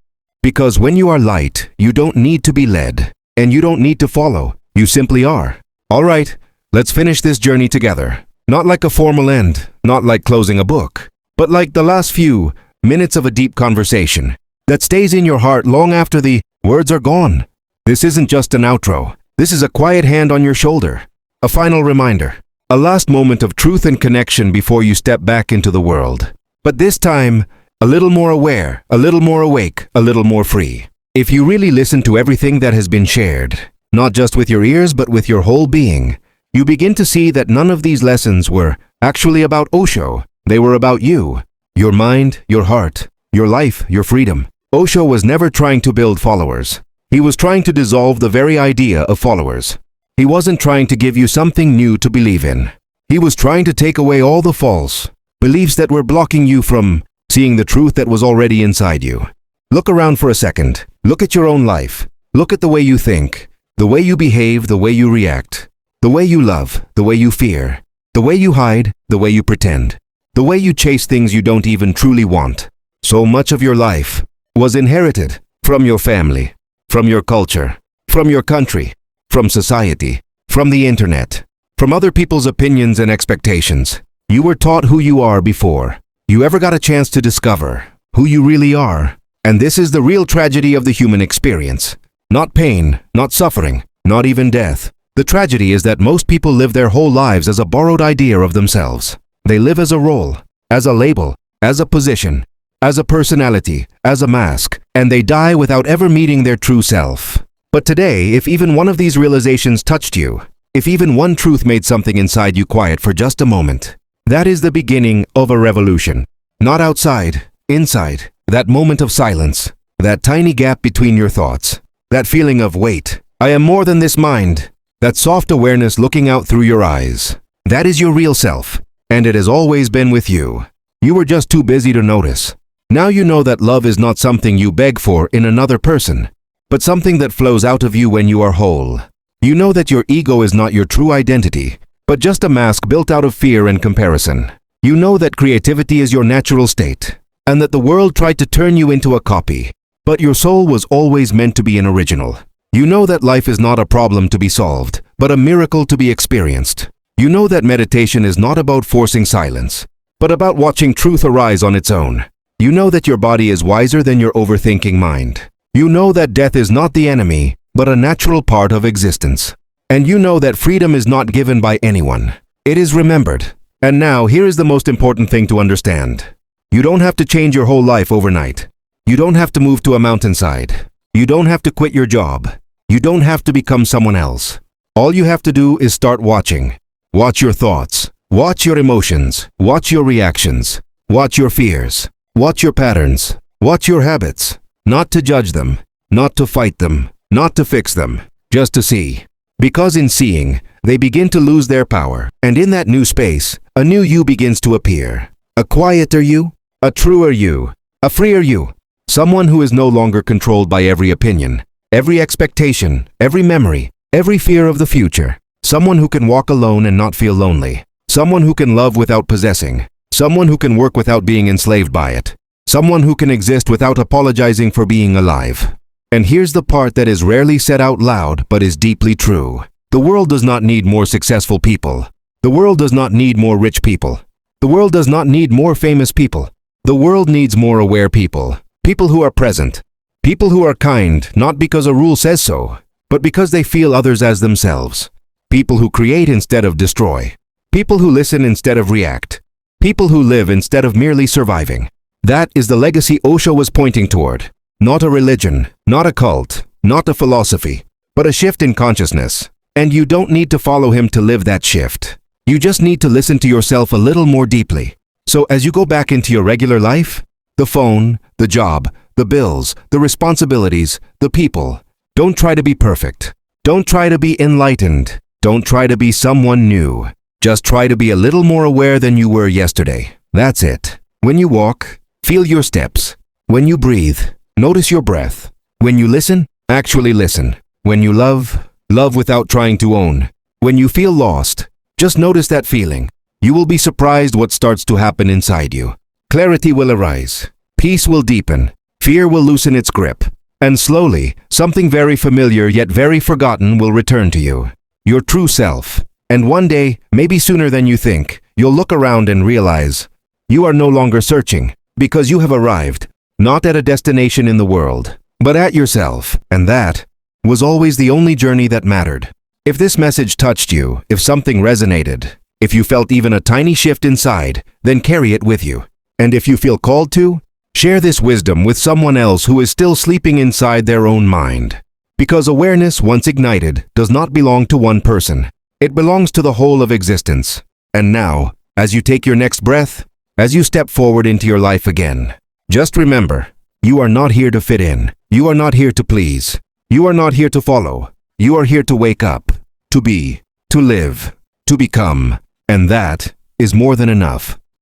Because when you are light, you don't need to be led, and you don't need to follow. You simply are. All right, let's finish this journey together. Not like a formal end, not like closing a book, but like the last few minutes of a deep conversation that stays in your heart long after the words are gone. This isn't just an outro. This is a quiet hand on your shoulder, a final reminder, a last moment of truth and connection before you step back into the world. But this time, a little more aware, a little more awake, a little more free. If you really listen to everything that has been shared, not just with your ears but with your whole being, you begin to see that none of these lessons were actually about Osho. They were about you, your mind, your heart, your life, your freedom. Osho was never trying to build followers. He was trying to dissolve the very idea of followers. He wasn't trying to give you something new to believe in. He was trying to take away all the false beliefs that were blocking you from seeing the truth that was already inside you. Look around for a second. Look at your own life. Look at the way you think, the way you behave, the way you react, the way you love, the way you fear, the way you hide, the way you pretend, the way you chase things you don't even truly want. So much of your life was inherited from your family, from your culture, from your country, from society, from the internet, from other people's opinions and expectations. You were taught who you are before you ever got a chance to discover who you really are. And this is the real tragedy of the human experience. Not pain, not suffering, not even death. The tragedy is that most people live their whole lives as a borrowed idea of themselves. They live as a role, as a label, as a position, as a personality, as a mask, and they die without ever meeting their true self. But today, if even one of these realizations touched you, if even one truth made something inside you quiet for just a moment, that is the beginning of a revolution. Not outside, inside. That moment of silence, that tiny gap between your thoughts, that feeling of, wait, I am more than this mind, that soft awareness looking out through your eyes. That is your real self, and it has always been with you. You were just too busy to notice. Now you know that love is not something you beg for in another person, but something that flows out of you when you are whole. You know that your ego is not your true identity, but just a mask built out of fear and comparison. You know that creativity is your natural state, and that the world tried to turn you into a copy, but your soul was always meant to be an original. You know that life is not a problem to be solved, but a miracle to be experienced. You know that meditation is not about forcing silence, but about watching truth arise on its own. You know that your body is wiser than your overthinking mind. You know that death is not the enemy, but a natural part of existence. And you know that freedom is not given by anyone. It is remembered. And now, here is the most important thing to understand. You don't have to change your whole life overnight. You don't have to move to a mountainside. You don't have to quit your job. You don't have to become someone else. All you have to do is start watching. Watch your thoughts. Watch your emotions. Watch your reactions. Watch your fears. Watch your patterns. Watch your habits. Not to judge them. Not to fight them. Not to fix them. Just to see. Because in seeing, they begin to lose their power. And in that new space, a new you begins to appear. A quieter you. A truer you. A freer you. Someone who is no longer controlled by every opinion, every expectation, every memory, every fear of the future. Someone who can walk alone and not feel lonely. Someone who can love without possessing. Someone who can work without being enslaved by it. Someone who can exist without apologizing for being alive. And here's the part that is rarely said out loud but is deeply true. The world does not need more successful people. The world does not need more rich people. The world does not need more famous people. The world needs more aware people. People who are present. People who are kind, not because a rule says so, but because they feel others as themselves. People who create instead of destroy. People who listen instead of react. People who live instead of merely surviving. That is the legacy Osho was pointing toward. Not a religion, not a cult, not a philosophy, but a shift in consciousness. And you don't need to follow him to live that shift. You just need to listen to yourself a little more deeply. So as you go back into your regular life, the phone, the job, the bills, the responsibilities, the people, don't try to be perfect. Don't try to be enlightened. Don't try to be someone new. Just try to be a little more aware than you were yesterday. That's it. When you walk, feel your steps. When you breathe, notice your breath. When you listen, actually listen. When you love, love without trying to own. When you feel lost, just notice that feeling. You will be surprised what starts to happen inside you. Clarity will arise. Peace will deepen. Fear will loosen its grip. And slowly, something very familiar yet very forgotten will return to you. Your true self. And one day, maybe sooner than you think, you'll look around and realize you are no longer searching, because you have arrived, not at a destination in the world, but at yourself. And that was always the only journey that mattered. If this message touched you, if something resonated, if you felt even a tiny shift inside, then carry it with you. And if you feel called to, share this wisdom with someone else who is still sleeping inside their own mind. Because awareness, once ignited, does not belong to one person. It belongs to the whole of existence. And now, as you take your next breath, as you step forward into your life again, just remember, you are not here to fit in. You are not here to please. You are not here to follow. You are here to wake up, to be, to live, to become. And that is more than enough.